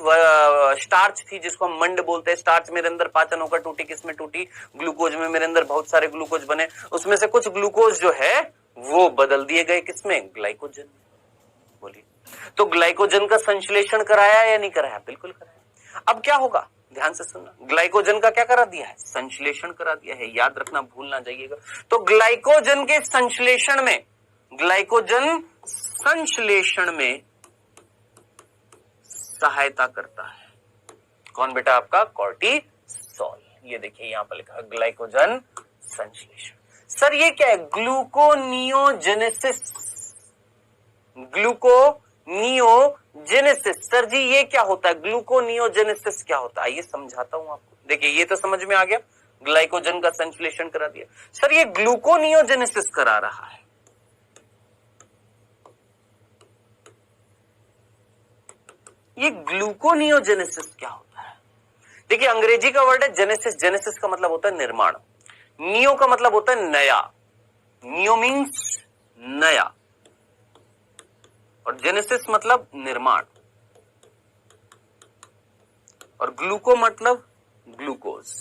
स्टार्च थी, जिसको हम मंड बोलते हैं। स्टार्च मेरे अंदर पाचन होकर टूटी, किसमें टूटी? ग्लूकोज में। मेरे अंदर बहुत सारे ग्लूकोज बने, उसमें से कुछ ग्लूकोज जो है वो बदल दिए गए किसमें? ग्लाइकोजन में। बोलिए, तो ग्लाइकोजन का संश्लेषण कराया या नहीं कराया? बिल्कुल कराया। अब क्या होगा? ध्यान से सुनना, ग्लाइकोजन का क्या करा दिया है? संश्लेषण करा दिया है। याद रखना, भूल ना जाइएगा। तो ग्लाइकोजन के संश्लेषण में, ग्लाइकोजन संश्लेषण में सहायता करता है कौन बेटा? आपका कॉर्टिसोल। ये देखिए यहां पर लिखा ग्लाइकोजन संश्लेषण। सर ये क्या है? ग्लूकोनियोजेनेसिस। ग्लूकोनियोजेनेसिस सर जी ये क्या होता है? ग्लूकोनियोजेनेसिस क्या होता है? ये समझाता हूं आपको। देखिए ये तो समझ में आ गया, ग्लाइकोजन का संश्लेषण करा दिया। सर ये ग्लूकोनियोजेनेसिस करा रहा है, ये ग्लूकोनियोजेनेसिस क्या होता है? देखिए अंग्रेजी का वर्ड है जेनेसिस। जेनेसिस का मतलब होता है निर्माण, नियो का मतलब होता है नया, नियो मीन्स नया, और जेनेसिस मतलब निर्माण, और ग्लूको मतलब ग्लूकोज।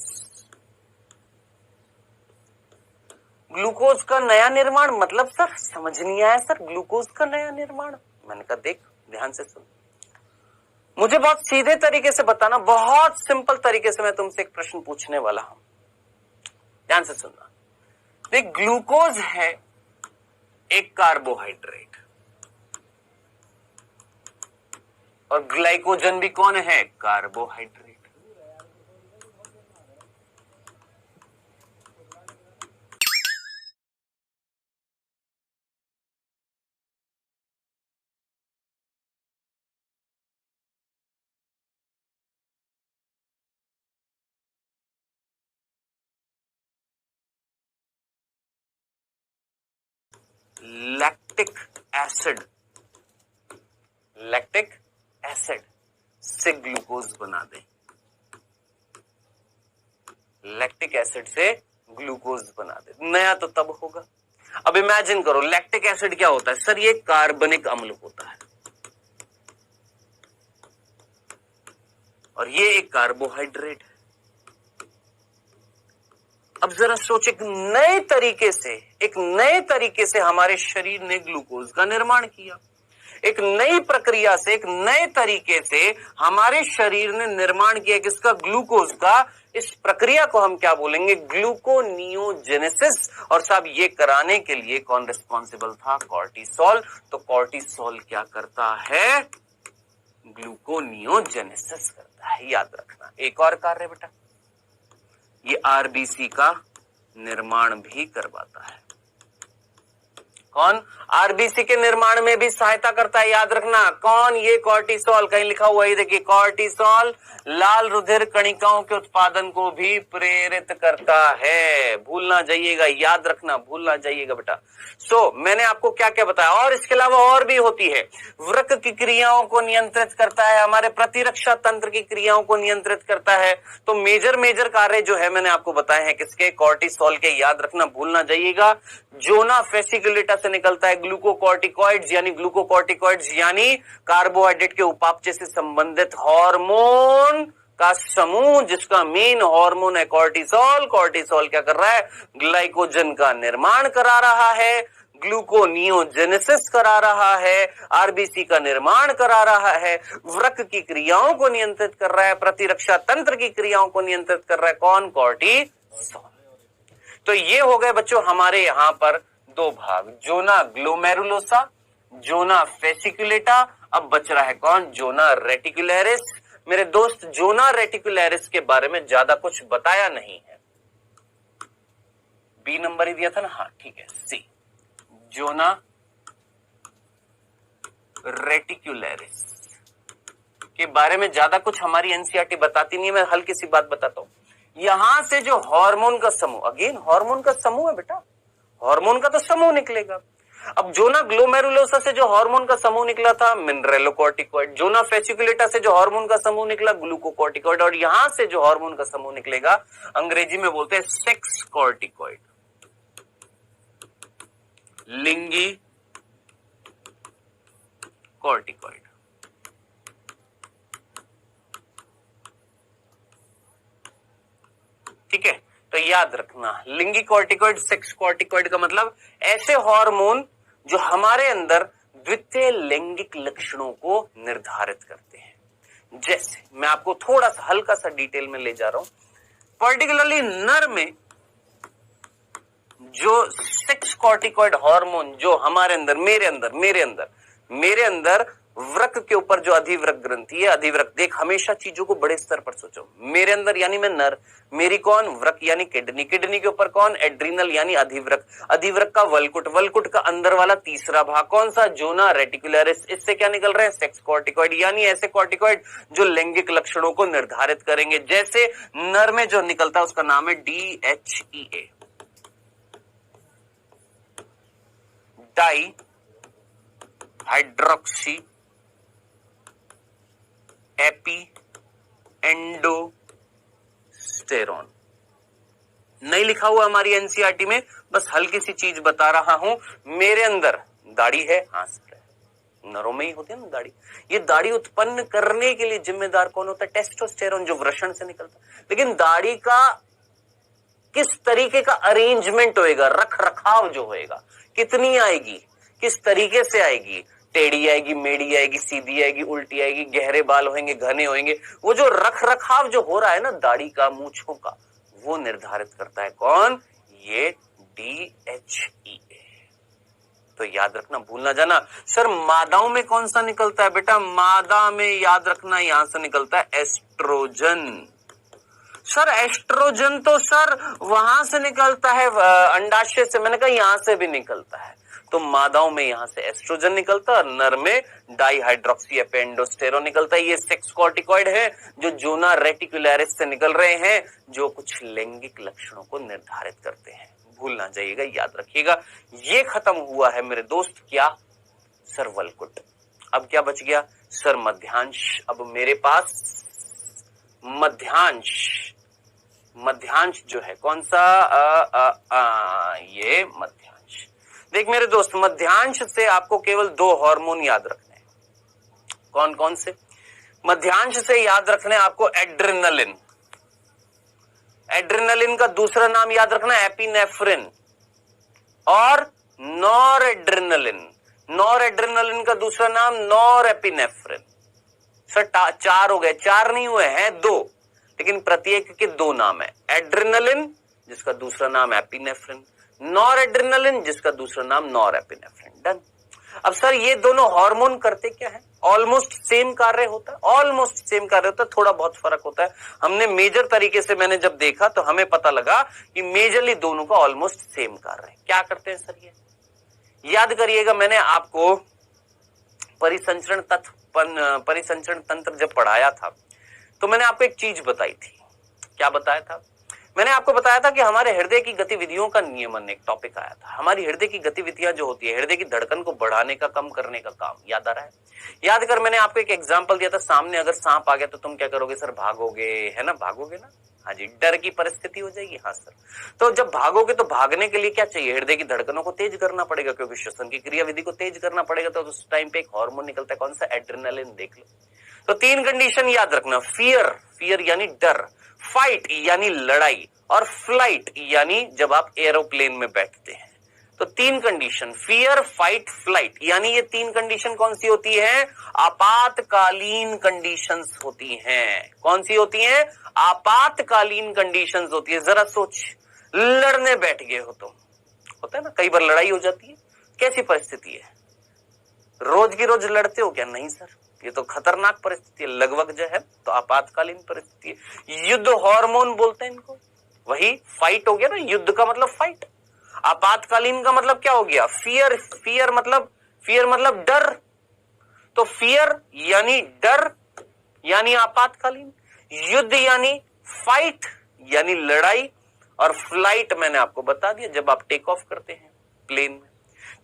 ग्लूकोज का नया निर्माण मतलब सर समझ नहीं आया सर, ग्लूकोज का नया निर्माण। मैंने कहा देख ध्यान से सुन, मुझे बहुत सीधे तरीके से बताना, बहुत सिंपल तरीके से मैं तुमसे एक प्रश्न पूछने वाला हूं, ध्यान से सुनना। देख ग्लूकोज है एक कार्बोहाइड्रेट, और ग्लाइकोजन भी कौन है? Carbohydrate. Lactic acid, lactic acid से ग्लूकोज बना दे, लैक्टिक एसिड से ग्लूकोज बना दे, नया तो तब होगा। अब इमेजिन करो लैक्टिक एसिड क्या होता है? सर ये कार्बनिक अम्ल होता है, और ये एक कार्बोहाइड्रेट है। अब जरा सोच, एक नए तरीके से हमारे शरीर ने ग्लूकोज का निर्माण किया। एक नई प्रक्रिया से, एक नए तरीके से हमारे शरीर ने निर्माण किया किसका? ग्लूकोज का। इस प्रक्रिया को हम क्या बोलेंगे? ग्लूकोनियोजेनेसिस। और साहब ये कराने के लिए कौन रिस्पॉन्सिबल था? कॉर्टिसोल। तो कॉर्टिसोल क्या करता है? ग्लूकोनियोजेनेसिस करता है, याद रखना। एक और कार्य बेटा, ये आरबीसी का निर्माण भी करवाता है। कौन? आरबीसी के निर्माण में भी सहायता करता है, याद रखना। कौन? ये कॉर्टिसोल। कहीं लिखा हुआ है, देखिए, कॉर्टिसोल लाल रुधिर कणिकाओं के उत्पादन को भी प्रेरित करता है। भूलना जाइएगा, याद रखना, भूलना जाइएगा बेटा। मैंने आपको क्या क्या बताया, और इसके अलावा और भी होती है। वृक्क की क्रियाओं को नियंत्रित करता है, हमारे प्रतिरक्षा तंत्र की क्रियाओं को नियंत्रित करता है। तो मेजर कार्य जो है मैंने आपको बताए हैं किसके? कॉर्टिसोल के, याद रखना, भूलना जाइएगा। जोना फेसिकुलेटा से निकलता है ग्लूकोकॉर्टिकॉइड्स, यानी कार्बोहाइड्रेट के उपापचय से संबंधित हार्मोन का समूह, जिसका मेन हार्मोन है कॉर्टिसोल। कॉर्टिसोल क्या कर रहा है? ग्लाइकोजन का निर्माण करा रहा है, ग्लूकोनियोजेनेसिस करा रहा है, आरबीसी का निर्माण करा रहा है, वृक्क की क्रियाओं को नियंत्रित कर रहा है, प्रतिरक्षा तंत्र की क्रियाओं को नियंत्रित कर रहा है। कौन? कॉर्टिसोल। तो ये हो गए बच्चों हमारे यहां पर दो भाग, जोना ग्लोमेरुलोसा, जोना फेसिकुलेटा। अब बच रहा है कौन? Zona reticularis. मेरे दोस्त, जोना रेटिकुलरिस के बारे में ज्यादा कुछ बताया नहीं है। बी नंबर ही दिया था ना? हाँ ठीक है, सी, जोना रेटिकुलरिस के बारे में ज्यादा कुछ हमारी एनसीईआरटी बताती नहीं है। मैं हल्की सी बात बताता हूं। यहां से जो हार्मोन का समूह, अगेन हार्मोन का समूह है बेटा, हार्मोन का तो समूह निकलेगा। अब जोना ग्लोमेरुलोसा से जो हार्मोन का समूह निकला था मिनरेलोकॉर्टिकॉइड, जोना फेसिकुलेटा से जो हार्मोन का समूह निकला ग्लूकोकॉर्टिकॉइड, और यहां से जो हार्मोन का समूह निकलेगा अंग्रेजी में बोलते हैं सेक्स कॉर्टिकॉइड, लिंगी कॉर्टिकॉइड। ठीक है, तो याद रखना, लिंगी कॉर्टिकॉइड, सेक्स कॉर्टिकॉइड का मतलब ऐसे हार्मोन जो हमारे अंदर द्वितीय लैंगिक लक्षणों को निर्धारित करते हैं। जैसे मैं आपको थोड़ा सा हल्का सा डिटेल में ले जा रहा हूं, पर्टिकुलरली नर में जो सेक्स कॉर्टिकॉइड हार्मोन जो हमारे अंदर, मेरे अंदर वृक्क के ऊपर जो अधिवृक्क ग्रंथि है, अधिवृक्क, देख हमेशा चीजों को बड़े स्तर पर सोचो। मेरे अंदर यानी मैं नर, मेरी कौन? वृक्क यानी किडनी, किडनी के ऊपर कौन? एड्रिनल यानी अधिवृक्क, अधिवृक्क का वल्कुट, वल्कुट का अंदर वाला तीसरा भाग कौन सा? Zona reticularis. इससे क्या निकल रहे हैं? सेक्स कॉर्टिकॉइड, यानी ऐसे कॉर्टिकॉइड जो लैंगिक लक्षणों को निर्धारित करेंगे। जैसे नर में जो निकलता है उसका नाम है DHEA, डाई हाइड्रोक्सी एपी एंडोस्टेरोन। नहीं लिखा हुआ हमारी एनसीईआरटी में, बस हल्की सी चीज बता रहा हूं। मेरे अंदर दाढ़ी है, हाँ नरों में ही होती है ना दाढ़ी। ये दाढ़ी उत्पन्न करने के लिए जिम्मेदार कौन होता है? टेस्टोस्टेरोन, जो वृषण से निकलता है। लेकिन दाढ़ी का किस तरीके का अरेंजमेंट होएगा, रख रखाव जो होएगा, कितनी आएगी, किस तरीके से आएगी, टेढ़ी आएगी, मेढ़ी आएगी, सीधी आएगी, उल्टी आएगी, गहरे बाल होंगे, घने होंगे, वो जो रख रखाव जो हो रहा है ना दाढ़ी का, मूंछों का, वो निर्धारित करता है कौन? ये DHEA। तो याद रखना, भूल ना जाना। सर मादाओं में कौन सा निकलता है? बेटा मादा में याद रखना यहां से निकलता है एस्ट्रोजन। सर एस्ट्रोजन तो सर वहां से निकलता है अंडाशय से, मैंने कहा यहां से भी निकलता है। तो मादाओं में यहां से एस्ट्रोजन निकलता है, नर में डाईहाइड्रोक्सी एपेंडोस्टेरोन निकलता है। ये सेक्स कॉर्टिकॉइड है जो जोना रेटिकुलरिस से निकल रहे हैं, जो कुछ लैंगिक लक्षणों को निर्धारित करते हैं। भूल ना जाइएगा, याद रखिएगा। ये खत्म हुआ है मेरे दोस्त, क्या? सर वल्कुट। अब क्या बच गया? सर मध्यांश। अब मेरे पास मध्यांश जो है कौन सा? ये मध्यांश। देख मेरे दोस्त, मध्यांश से आपको केवल दो हार्मोन याद रखने हैं। कौन कौन से? मध्यांश से याद रखने आपको एड्रेनलिन, एड्रेनलिन का दूसरा नाम याद रखना एपिनेफ्रिन, और नॉर एड्रेनलिन। नॉर एड्रेनालिन का दूसरा नाम नॉर एपिनेफ्रिन। सर 4 हो गए, 4 नहीं हुए हैं 2, लेकिन प्रत्येक के 2 नाम है। एड्रेनालिन जिसका दूसरा नाम एपिनेफ्रिन, नॉर एड्रेनालिन जिसका दूसरा नाम नॉर एपिनेफ्रिन। डन। अब सर ये दोनों हार्मोन करते क्या है? ऑलमोस्ट सेम कार्य होता है, ऑलमोस्ट सेम कार्य होता है, थोड़ा बहुत फर्क होता है। हमने मेजर तरीके से मैंने जब देखा तो हमें पता लगा कि मेजरली दोनों का ऑलमोस्ट सेम कार्य है। क्या करते हैं सर ये? याद करिएगा, मैंने आपको परिसंचरण तंत्र जब पढ़ाया था तो मैंने आपको एक चीज बताई थी। क्या बताया था? मैंने आपको बताया था कि हमारे हृदय की गतिविधियों का नियमन एक टॉपिक आया था। हमारी हृदय की गतिविधियां जो होती है, हृदय की धड़कन को बढ़ाने का, कम करने का काम, याद आ रहा है? याद कर, मैंने आपको एक एग्जांपल दिया था, सामने अगर सांप आ गया तो तुम क्या करोगे सर? भागोगे, है ना? भागोगे ना? हाँ जी, डर की परिस्थिति हो जाएगी। हाँ सर। तो जब भागोगे तो भागने के लिए क्या चाहिए? हृदय की धड़कनों को तेज करना पड़ेगा, क्योंकि श्वसन की क्रियाविधि को तेज करना पड़ेगा। तो उस टाइम पे एक हार्मोन निकलता है, कौन सा? एड्रेनालिन। देख लो। तो 3 कंडीशन याद रखना। फियर यानी डर, फाइट यानी लड़ाई, और फ्लाइट यानी जब आप एरोप्लेन में बैठते हैं। तो 3 कंडीशन, फियर, फाइट, फ्लाइट, यानी ये 3 कंडीशन कौन सी होती है? आपातकालीन कंडीशंस होती हैं। कौन सी होती हैं? आपातकालीन कंडीशंस होती है। जरा सोच, लड़ने बैठ गए हो तुम, होता है ना, कई बार लड़ाई हो जाती है। कैसी परिस्थिति है? रोज की रोज लड़ते हो क्या? नहीं सर, ये तो खतरनाक परिस्थिति है, लगभग जो है तो आपातकालीन परिस्थिति है। युद्ध हार्मोन बोलते हैं इनको। वही फाइट हो गया ना, युद्ध का मतलब फाइट। आपातकालीन का मतलब क्या हो गया? फियर मतलब डर। तो फियर यानी डर यानी आपातकालीन, युद्ध यानी फाइट यानी लड़ाई, और फ्लाइट मैंने आपको बता दिया जब आप टेक ऑफ करते हैं प्लेन में।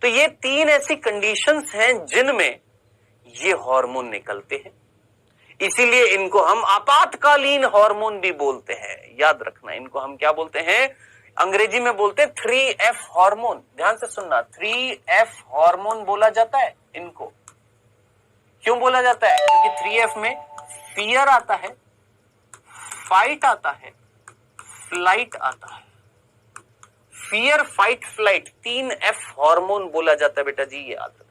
तो ये 3 ऐसी कंडीशंस हैं जिनमें ये हार्मोन निकलते हैं, इसीलिए इनको हम आपातकालीन हार्मोन भी बोलते हैं। याद रखना, इनको हम क्या बोलते हैं? अंग्रेजी में बोलते हैं 3F हार्मोन। ध्यान से सुनना, 3F हार्मोन बोला जाता है इनको। क्यों बोला जाता है? क्योंकि 3F में फियर आता है, फाइट आता है, फ्लाइट आता है। Fear, fight, flight, 3F hormone बोला जाता है बेटा जी, ये याद रखना।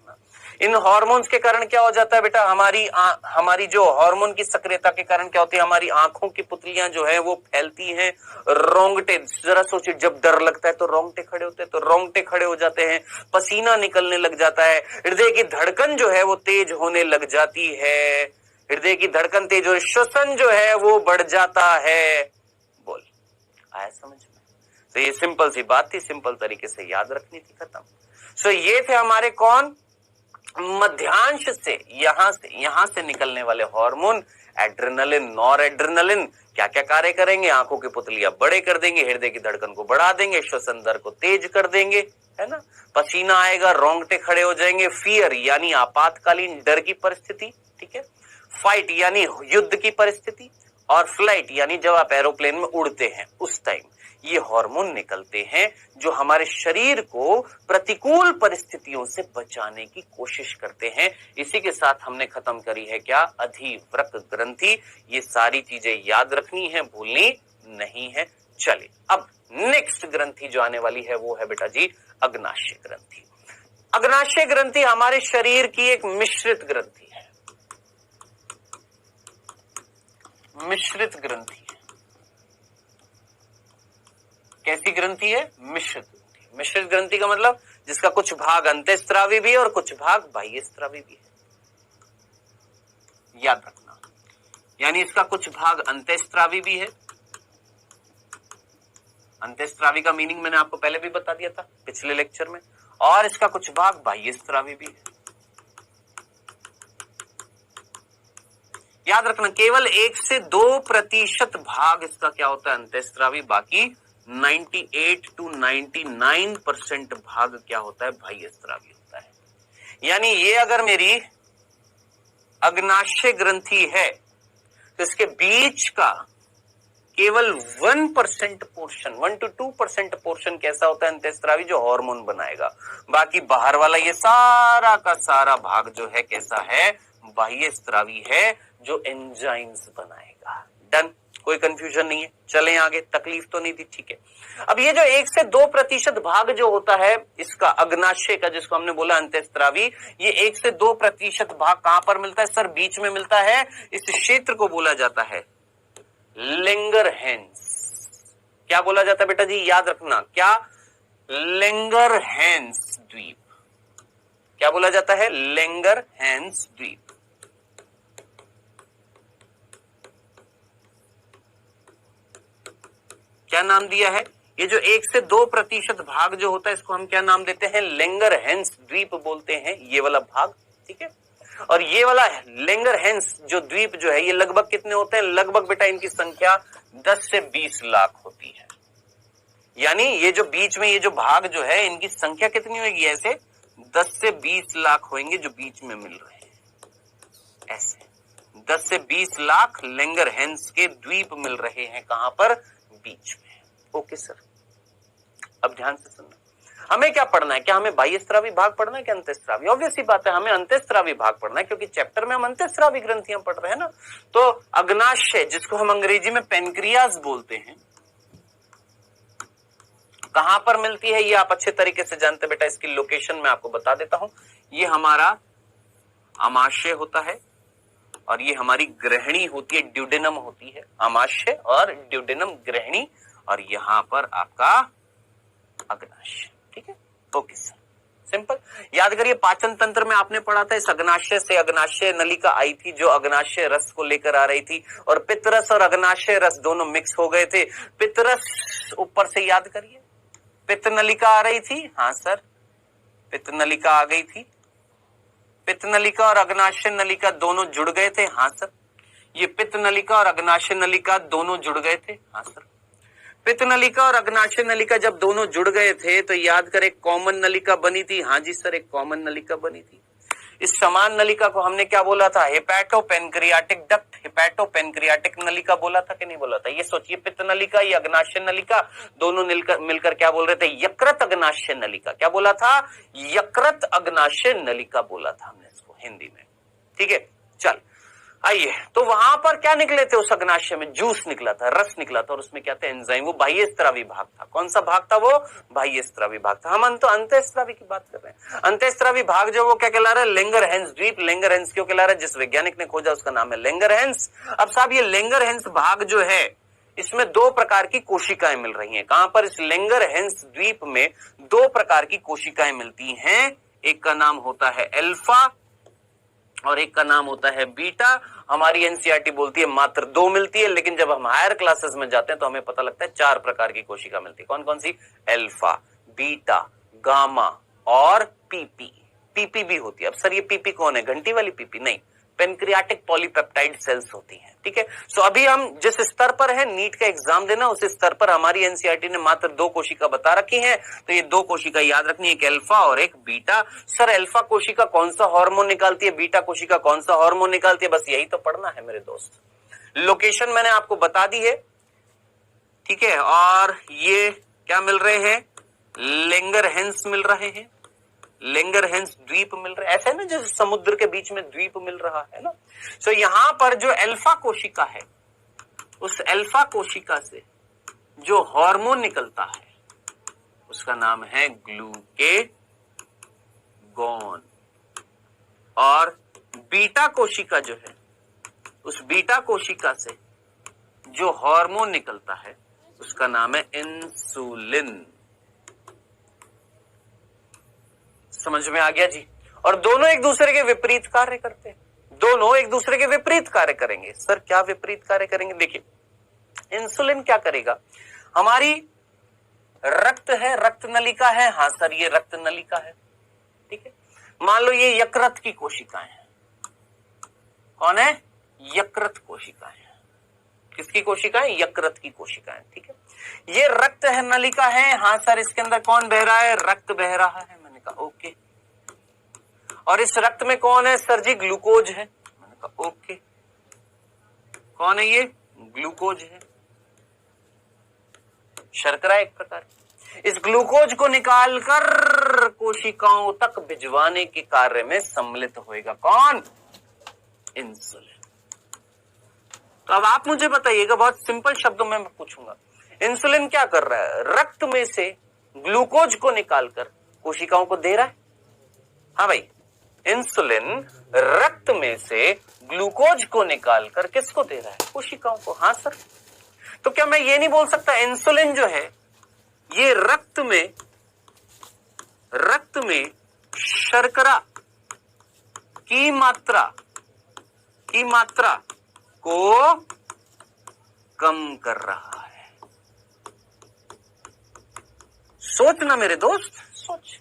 इन हार्मोन्स के कारण क्या हो जाता है बेटा? हमारी जो हार्मोन की सक्रियता के कारण क्या होती है? हमारी आंखों की पुतलियां जो है वो फैलती हैं, रोंगटे, जरा सोचिए, जब डर लगता है तो रोंगटे खड़े होते हैं, तो रोंगटे खड़े हो जाते हैं, पसीना निकलने लग जाता है, हृदय की धड़कन जो है वो तेज होने लग जाती है, हृदय की धड़कन तेज हो, श्वसन जो है वो बढ़ जाता है। बोल, आया समझ में? तो ये सिंपल सी बात थी, सिंपल तरीके से याद रखनी थी, खत्म। सो ये थे हमारे कौन? मध्यांश से, यहां से निकलने वाले हार्मोन एड्रेनालिन, नॉर एड्रेनालिन। क्या क्या कार्य करेंगे? आंखों की पुतलियां बड़े कर देंगे, हृदय की धड़कन को बढ़ा देंगे, श्वसन दर को तेज कर देंगे, है ना? पसीना आएगा, रोंगटे खड़े हो जाएंगे। फियर यानी आपातकालीन डर की परिस्थिति, ठीक है? फाइट यानी युद्ध की परिस्थिति, और फ्लाइट यानी जब आप एरोप्लेन में उड़ते हैं उस टाइम ये हार्मोन निकलते हैं जो हमारे शरीर को प्रतिकूल परिस्थितियों से बचाने की कोशिश करते हैं। इसी के साथ हमने खत्म करी है क्या? अधिवृक्क ग्रंथि। ये सारी चीजें याद रखनी है, भूलनी नहीं है। चलिए अब नेक्स्ट ग्रंथि जो आने वाली है वो है बेटा जी अग्नाशय ग्रंथि। अग्नाशय ग्रंथि हमारे शरीर की एक मिश्रित ग्रंथि है, मिश्रित ग्रंथि है। कैसी ग्रंथि है? मिश्रित ग्रंथि। मिश्रित ग्रंथि का मतलब जिसका कुछ भाग अंतःस्रावी भी है और कुछ भाग बाह्यस्रावी भी है। याद रखना, यानी इसका कुछ भाग अंतःस्रावी भी है। अंतःस्रावी का मीनिंग मैंने आपको पहले भी बता दिया था पिछले लेक्चर में, और इसका कुछ भाग बाह्यस्रावी भी है। याद रखना, केवल 1 से 2% भाग इसका क्या होता है? अंतःस्रावी। बाकी 98 to 99% भाग क्या होता है? बाह्यस्रावी होता है। यानी ये अगर मेरी अग्नाशय ग्रंथि है तो इसके बीच का केवल 1% पोर्शन, 1 to 2% पोर्शन कैसा होता है? अंतःस्रावी, जो हार्मोन बनाएगा। बाकी बाहर वाला ये सारा का सारा भाग जो है कैसा है? बाह्यस्रावी है, जो एंजाइम्स बनाएगा। डन। कोई कंफ्यूजन नहीं है, चलें आगे, तकलीफ तो नहीं थी, ठीक है। अब ये जो 1 से 2% भाग जो होता है इसका अग्नाशय का, जिसको हमने बोला अंतःस्रावी, ये 1 से 2% भाग कहां पर मिलता है सर? बीच में मिलता है। इस क्षेत्र को बोला जाता है लैंगरहैंस। क्या बोला जाता है बेटा जी, याद रखना, क्या? लैंगरहैंस द्वीप। क्या बोला जाता है? लैंगरहैंस द्वीप। क्या नाम दिया है? ये जो 1 से 2% भाग जो होता है इसको हम क्या नाम देते हैं? लैंगरहैंस द्वीप बोलते हैं, ये वाला भाग, ठीक है। और ये वाला लैंगरहैंस जो द्वीप जो है ये लगभग कितने होते हैं? लगभग बेटा इनकी संख्या 10 से 20 लाख होती है। यानी ये जो बीच में ये जो भाग जो है इनकी संख्या कितनी होगी? ऐसे 10 से 20 लाख होंगे जो बीच में मिल रहे हैं। ऐसे 10 से 20 लाख लैंगरहैंस के द्वीप मिल रहे हैं। कहां पर? बीच में। ओके सर, अब ध्यान से सुनना, हमें क्या पढ़ना है? क्या हमें बाह्यस्रावी भाग पढ़ना है कि अंतःस्रावी? ऑब्वियस सी बात है, हमें अंतःस्रावी भाग पढ़ना है, क्योंकि चैप्टर में हम अंतःस्रावी ग्रंथियां पढ़ रहे हैं ना। तो अग्नाशय, जिसको हम अंग्रेजी में पेनक्रियाज बोलते हैं, कहां पर मिलती है ये आप अच्छे तरीके से जानते हैं बेटा। इसकी लोकेशन मैं आपको बता देता हूं। ये हमारा आमाशय होता है और ये हमारी ग्रहणी होती है, ड्यूडेनम होती है। आमाशय और ड्यूडेनम ग्रहणी, और यहां पर आपका अग्नाशय, ठीक है। Okay sir, simple. याद करिए, पाचन तंत्र में आपने पढ़ा था, इस अग्नाशय से अग्नाशय नलिका आई थी जो अग्नाशय रस को लेकर आ रही थी, और पित्तरस और अग्नाशय रस दोनों मिक्स हो गए थे। पित्तरस ऊपर से याद करिए, पित्त नलिका आ रही थी, हाँ सर, पित्त नलिका आ गई थी। पित्त नलिका और अग्नाशय नलिका दोनों जुड़ गए थे, हाँ सर। ये पित्त नलिका और अग्नाशय नलिका दोनों जुड़ गए थे, हाँ सर। पित्त नलिका और अग्नाशय नलिका जब दोनों जुड़ गए थे तो याद कर एक कॉमन नलिका बनी थी, हाँ जी सर, एक कॉमन नलिका बनी थी। इस समान नलिका को हमने क्या बोला था? हेपेटोपेनक्रियाटिक डक्ट, हेपेटोपेनक्रियाटिक नलिका बोला था कि नहीं बोला था? ये सोचिए, पित्त नलिका, ये अग्नाशय नलिका, दोनों मिलकर क्या बोल रहे थे? यकृत अग्नाशय नलिका। क्या बोला था? यकृत अग्नाशय नलिका बोला था हमने इसको हिंदी में, ठीक है। चल आइए, तो वहां पर क्या निकले थे? उस अग्नाशय में जूस निकला था, रस निकला था, और उसमें क्या था? एंजाइम। वो बाह्यस्रावी भाग था। कौन सा भाग था वो? बाह्यस्रावी भाग था। हम तो अंतःस्रावी की बात कर रहे हैं। अंतःस्रावी भाग जो वो क्या कहला रहा है? लैंगरहैंस द्वीप। लैंगरहैंस क्यों कहला रहा है? जिस वैज्ञानिक ने खोजा उसका नाम है लैंगरहैंस। अब साहब, ये लैंगरहैंस भाग जो है इसमें 2 प्रकार की कोशिकाएं मिल रही हैं। कहां पर? इस लैंगरहैंस द्वीप में 2 प्रकार की कोशिकाएं मिलती हैं। एक का नाम होता है अल्फा और एक का नाम होता है बीटा। हमारी एनसीईआरटी बोलती है मात्र 2 मिलती है, लेकिन जब हम हायर क्लासेस में जाते हैं तो हमें पता लगता है 4 प्रकार की कोशिका मिलती है। कौन कौन सी? अल्फा, बीटा, गामा और पीपी। पीपी भी होती है। अब सर ये पीपी कौन है? घंटी वाली पीपी? नहीं, पेनक्रियाटिक पॉलीपेप्टाइड सेल्स होती हैं, ठीक है। सो अभी हम जिस स्तर पर है, नीट का एग्जाम देना, उस स्तर पर हमारी एनसीईआरटी ने मात्र 2 कोशिका बता रखी हैं। तो ये 2 कोशिका याद रखनी, एक अल्फा और एक बीटा। सर अल्फा कोशिका कौन सा हार्मोन निकालती है? बीटा कोशिका कौन सा हार्मोन निकालती है? बस यही तो पढ़ना है मेरे दोस्त। लोकेशन मैंने आपको बता दी है, ठीक है। और ये क्या मिल रहे हैं? लैंगरहैंस मिल रहे हैं, लैंगरहैंस द्वीप मिल रहा है। ऐसा है ना जैसे समुद्र के बीच में द्वीप मिल रहा है ना। सो यहां पर जो अल्फा कोशिका है, उस अल्फा कोशिका से जो हार्मोन निकलता है उसका नाम है ग्लूकेगॉन। और बीटा कोशिका जो है, उस बीटा कोशिका से जो हार्मोन निकलता है उसका नाम है इंसुलिन। समझ में आ गया जी? और दोनों एक दूसरे के विपरीत कार्य करते हैं। दोनों एक दूसरे के विपरीत कार्य करेंगे। सर क्या विपरीत कार्य करेंगे? देखिए, इंसुलिन क्या करेगा? हमारी रक्त है, रक्त नलिका है, हाँ सर ये रक्त नलिका है, ठीक है। मान लो ये यकृत की कोशिकाएं हैं। कौन है? यकृत कोशिकाएं। किसकी कोशिकाएं? यकृत की कोशिकाएं, ठीक है। ये रक्त है नलिका है, हाँ सर इसके अंदर कौन बह रहा है? रक्त बह रहा है। मैंने कहा ओके। और इस रक्त में कौन है? सर जी ग्लूकोज है। मैंने कहा ओके। कौन है ये? ग्लूकोज है, शर्करा एक प्रकार। इस ग्लूकोज को निकालकर कोशिकाओं तक भिजवाने के कार्य में सम्मिलित होएगा कौन? इंसुलिन। तो अब आप मुझे बताइएगा, बहुत सिंपल शब्दों में मैं पूछूंगा, इंसुलिन क्या कर रहा है? रक्त में से ग्लूकोज को निकालकर कोशिकाओं को दे रहा है। हाँ भाई, इंसुलिन रक्त में से ग्लूकोज को निकालकर किसको दे रहा है? कोशिकाओं को। हाँ सर। तो क्या मैं ये नहीं बोल सकता इंसुलिन जो है ये रक्त में शर्करा की मात्रा को कम कर रहा है? सोचना मेरे दोस्त, सोच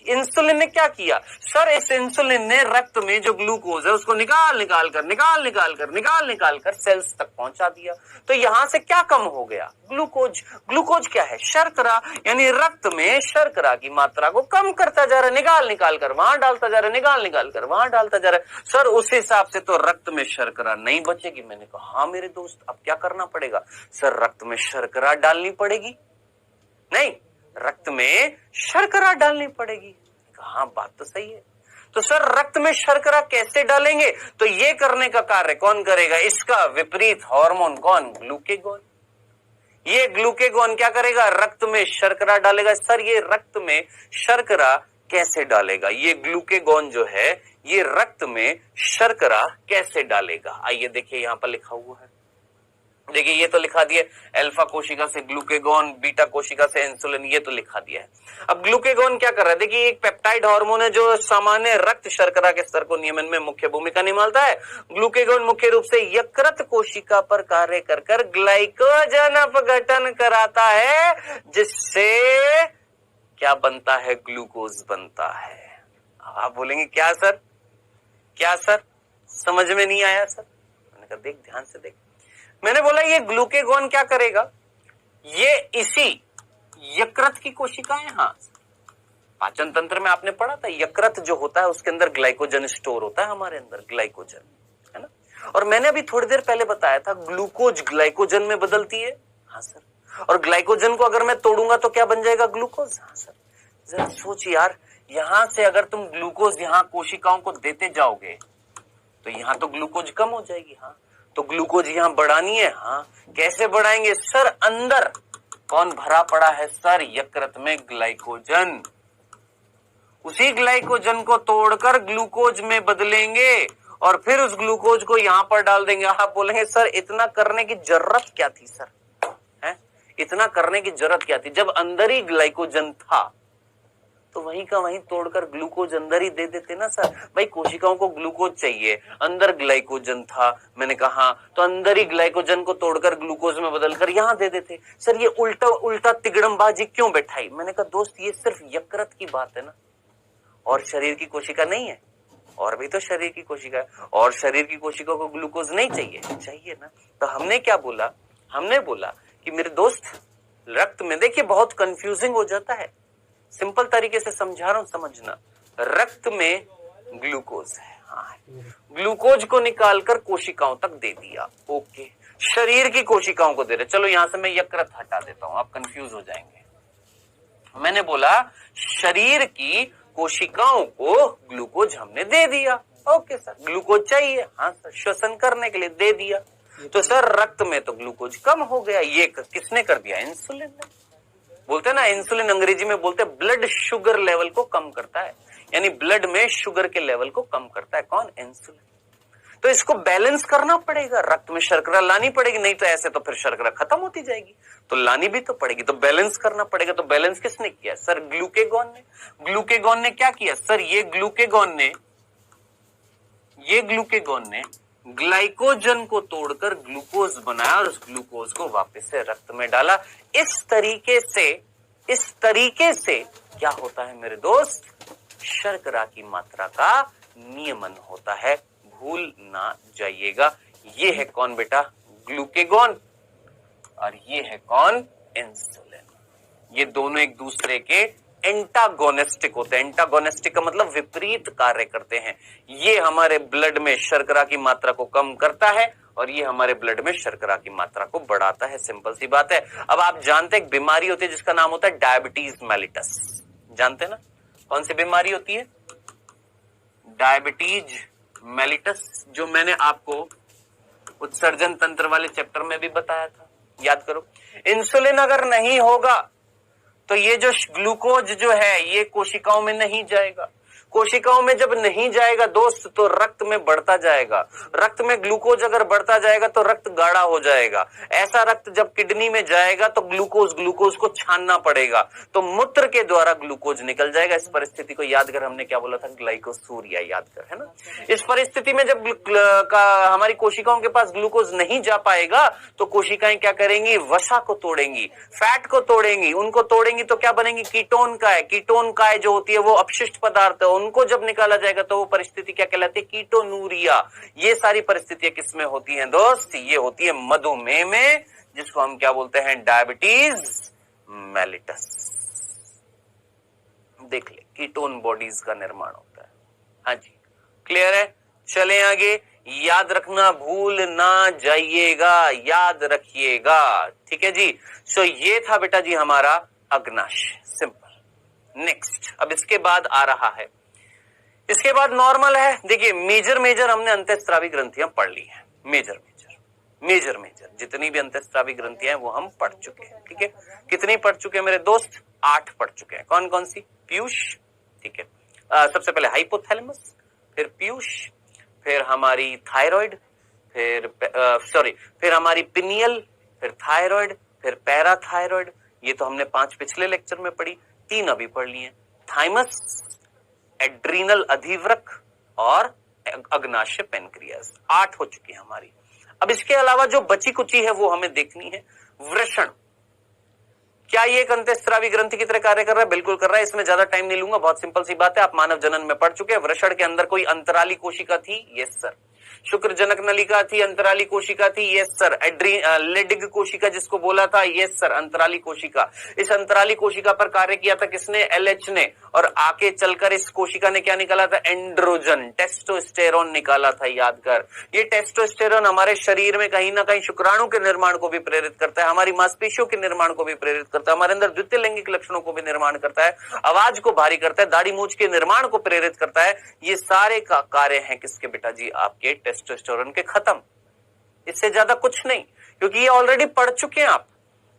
इंसुलिन ने क्या किया? सर इस इंसुलिन ने रक्त में जो ग्लूकोज है उसको निकाल कर सेल्स तक पहुंचा दिया। तो यहां से क्या कम हो गया? ग्लूकोज। ग्लूकोज क्या है? शर्करा। यानी रक्त में शर्करा की मात्रा को कम करता जा रहा है, निकाल कर वहां डालता जा रहा है, निकाल कर वहां डालता जा रहा है। सर उस हिसाब से तो रक्त में शर्करा नहीं बचेगी। मैंने कहा हाँ मेरे दोस्त, अब क्या करना पड़ेगा? सर रक्त में शर्करा डालनी पड़ेगी। नहीं, रक्त में शर्करा डालनी पड़ेगी। हाँ बात तो सही है। तो सर रक्त में शर्करा कैसे डालेंगे? तो ये करने का कार्य कौन करेगा? इसका विपरीत हार्मोन कौन? ग्लूकेगॉन। ये ग्लूकेगॉन क्या करेगा? रक्त में शर्करा डालेगा। सर ये रक्त में शर्करा कैसे डालेगा? ये ग्लूकेगॉन जो है ये रक्त में शर्करा कैसे डालेगा? आइए देखिए, यहां पर लिखा हुआ है। देखिए ये तो लिखा दिया अल्फा कोशिका से ग्लूकेगॉन, बीटा कोशिका से इंसुलिन, ये तो लिखा दिया है। अब ग्लूकेगॉन क्या कर रहा है? देखिए एक पेप्टाइड हार्मोन है जो सामान्य रक्त शर्करा के स्तर को नियमन में मुख्य भूमिका निभाता है। ग्लूकेगॉन मुख्य रूप से यकृत कोशिका पर कार्य कर ग्लाइकोजन अपघटन कराता है, जिससे क्या बनता है? ग्लूकोज बनता है। आप बोलेंगे क्या सर, क्या सर समझ में नहीं आया सर? मैंने कहा देख ध्यान से देख। मैंने बोला ये ग्लूकेगॉन क्या करेगा? ये इसी यकृत की कोशिकाएं, हाँ पाचन तंत्र में आपने पढ़ा था यकृत जो होता है उसके अंदर ग्लाइकोजन स्टोर होता है, हमारे अंदर ग्लाइकोजन है ना। और मैंने अभी थोड़ी देर पहले बताया था ग्लूकोज ग्लाइकोजन में बदलती है। हाँ सर। और ग्लाइकोजन को अगर मैं तोड़ूंगा तो क्या बन जाएगा? ग्लूकोज। हाँ सर। जरा सोच यार, यहां से अगर तुम ग्लूकोज यहां कोशिकाओं को देते जाओगे तो यहां तो ग्लूकोज कम हो जाएगी। हाँ, तो ग्लूकोज यहां बढ़ानी है। हाँ, कैसे बढ़ाएंगे? सर अंदर कौन भरा पड़ा है? सर यकृत में ग्लाइकोजन। उसी ग्लाइकोजन को तोड़कर ग्लूकोज में बदलेंगे और फिर उस ग्लूकोज को यहां पर डाल देंगे। आप बोलेंगे सर इतना करने की जरूरत क्या थी? सर है इतना करने की जरूरत क्या थी? जब अंदर ही ग्लाइकोजन था तो वहीं का वहीं तोड़कर ग्लूकोज अंदर ही दे देते ना सर। भाई कोशिकाओं को ग्लूकोज चाहिए, अंदर ग्लाइकोजन था, मैंने कहा तो अंदर ही ग्लाइकोजन को तोड़कर ग्लूकोज में बदलकर यहां दे देते। सर ये उल्टा तिगड़मबाजी क्यों बैठाई? मैंने कहा दोस्त ये सिर्फ यकृत की बात है ना, और शरीर की कोशिका नहीं है। और भी तो शरीर की कोशिका है, और शरीर की कोशिका को ग्लूकोज नहीं चाहिए ना। तो हमने क्या बोला? हमने बोला कि मेरे दोस्त रक्त में, देखिए बहुत कंफ्यूजिंग हो जाता है, सिंपल तरीके से समझा रहा हूं, समझना। रक्त में ग्लूकोज है, हाँ, ग्लूकोज को निकालकर कोशिकाओं तक दे दिया। ओके, शरीर की कोशिकाओं को दे रहे। चलो यहां से मैं यकृत हटा देता हूं, आप कंफ्यूज हो जाएंगे। मैंने बोला शरीर की कोशिकाओं को ग्लूकोज हमने दे दिया। ओके सर, ग्लूकोज चाहिए, हाँ सर, श्वसन करने के लिए दे दिया। तो सर रक्त में तो ग्लूकोज कम हो गया। ये किसने कर दिया? इंसुलिन ने। बोलते हैं ना, इंसुलिन अंग्रेजी में बोलते हैं ब्लड शुगर लेवल को कम करता है, यानी ब्लड में शुगर के लेवल को कम करता है। कौन? इंसुलिन। तो इसको बैलेंस करना पड़ेगा, रक्त में शर्करा लानी पड़ेगी, नहीं तो ऐसे तो फिर शर्करा खत्म होती जाएगी, तो लानी भी तो पड़ेगी, तो बैलेंस करना पड़ेगा। तो बैलेंस किसने किया? सर ग्लूकेगॉन ने। ग्लूकेगॉन ने क्या किया? सर ये ग्लूकेगॉन ने ग्लाइकोजन को तोड़कर ग्लूकोज बनाया और उस ग्लूकोज को वापस से रक्त में डाला। इस तरीके से क्या होता है मेरे दोस्त? शर्करा की मात्रा का नियमन होता है, भूल ना जाइएगा। ये है कौन बेटा? ग्लूकेगॉन, और ये है कौन? इंसुलिन। ये दोनों एक दूसरे के एंटागोनिस्टिक होते हैं। एंटागोनिस्टिक का मतलब विपरीत कार्य करते हैं। ये हमारे ब्लड में शर्करा की मात्रा को कम करता है और ये हमारे ब्लड में शर्करा की मात्रा को बढ़ाता है। सिंपल सी बात है। अब आप जानते हैं एक बीमारी होती है जिसका नाम होता है डायबिटीज मेलिटस। जानते हैं ना कौन सी बीमारी होती है? डायबिटीज मेलिटस, जो मैंने आपको उत्सर्जन तंत्र वाले चैप्टर में भी बताया था, याद करो। इंसुलिन अगर नहीं होगा तो ये जो ग्लूकोज जो है ये कोशिकाओं में नहीं जाएगा। कोशिकाओं में जब नहीं जाएगा दोस्त तो रक्त में बढ़ता जाएगा। रक्त में ग्लूकोज अगर बढ़ता जाएगा तो रक्त गाढ़ा हो जाएगा। ऐसा रक्त जब किडनी में जाएगा तो ग्लूकोज को छानना पड़ेगा, तो मूत्र के द्वारा ग्लूकोज निकल जाएगा। इस परिस्थिति को याद कर, हमने क्या बोला था, ग्लाइकोसूरिया, याद कर, है ना। इस परिस्थिति में जब हमारी कोशिकाओं के पास ग्लूकोज नहीं जा पाएगा तो कोशिकाएं क्या करेंगी, वसा को तोड़ेंगी, फैट को तोड़ेंगी। उनको तोड़ेंगी तो क्या बनेंगी, कीटोन काय। कीटोन काय जो होती है वो अपशिष्ट पदार्थ है, उनको जब निकाला जाएगा तो वो परिस्थिति क्या कहलाती है, कीटोनूरिया। ये सारी परिस्थितियां किसमें होती हैं दोस्त, ये होती है मधुमेह में, जिसको हम क्या बोलते हैं, डायबिटीज मेलिटस। देख ले, कीटोन बॉडीज का निर्माण होता है। हाँ जी, क्लियर है। चलें आगे, याद रखना, भूल ना जाइएगा, याद रखिएगा, ठीक है जी। सो ये था बेटा जी हमारा अग्नाशय, सिंपल। नेक्स्ट, अब इसके बाद आ रहा है, इसके बाद नॉर्मल है। देखिए मेजर हमने अंतःस्रावी ग्रंथियां पढ़ ली है। मेजर जितनी भी अंतःस्रावी ग्रंथियां हैं वो हम पढ़ चुके हैं, ठीक है। कितनी पढ़ चुके हैं मेरे दोस्त, 8 पढ़ चुके हैं। कौन कौन सी, पीयूष, ठीक है। सबसे पहले हाइपोथैलेमस, फिर पीयूष, फिर हमारी थायराइड, फिर हमारी पिनियल, फिर थायराइड, फिर पैराथायराइड। ये तो हमने 5 पिछले लेक्चर में पढ़ी, 3 अभी पढ़ लिए। थाइमस, एड्रीनल अधिवृक्क और अग्नाशय पेनक्रियास, 8 हो चुकी है हमारी। अब इसके अलावा जो बची कुची है वो हमें देखनी है। वृषण, क्या ये एक अंतःस्रावी ग्रंथि की तरह कार्य कर रहा है? बिल्कुल कर रहा है। इसमें ज्यादा टाइम नहीं लूंगा, बहुत सिंपल सी बात है, आप मानव जनन में पढ़ चुके हैं। वृषण के अंदर कोई अंतराली कोशिका थी? Yes sir. शुक्रजनक नलिका थी, अंतराली कोशिका थी? Yes sir. लेडिग कोशिका जिसको बोला था? यस सर, अंतराली कोशिका। इस अंतराली कोशिका पर कार्य किया था किसने? एलएच ने। और आके चलकर इस कोशिका ने क्या निकाला था? एंड्रोजन, टेस्टोस्टेरोन निकाला था, याद कर। ये टेस्टोस्टेरोन हमारे शरीर में कहीं ना कहीं शुक्राणु के निर्माण को भी प्रेरित करता है, हमारी मांसपेशियों के निर्माण को भी प्रेरित करता है, हमारे अंदर द्वितीय लैंगिक लक्षणों को भी निर्माण करता है, आवाज को भारी करता है, दाढ़ी मूंछ के निर्माण को प्रेरित करता है। ये सारे का कार्य हैं किसके बेटा जी? आपके टेस्टोस्टेरोन के। खत्म, इससे ज्यादा कुछ नहीं, क्योंकि ये ऑलरेडी पढ़ चुके हैं आप।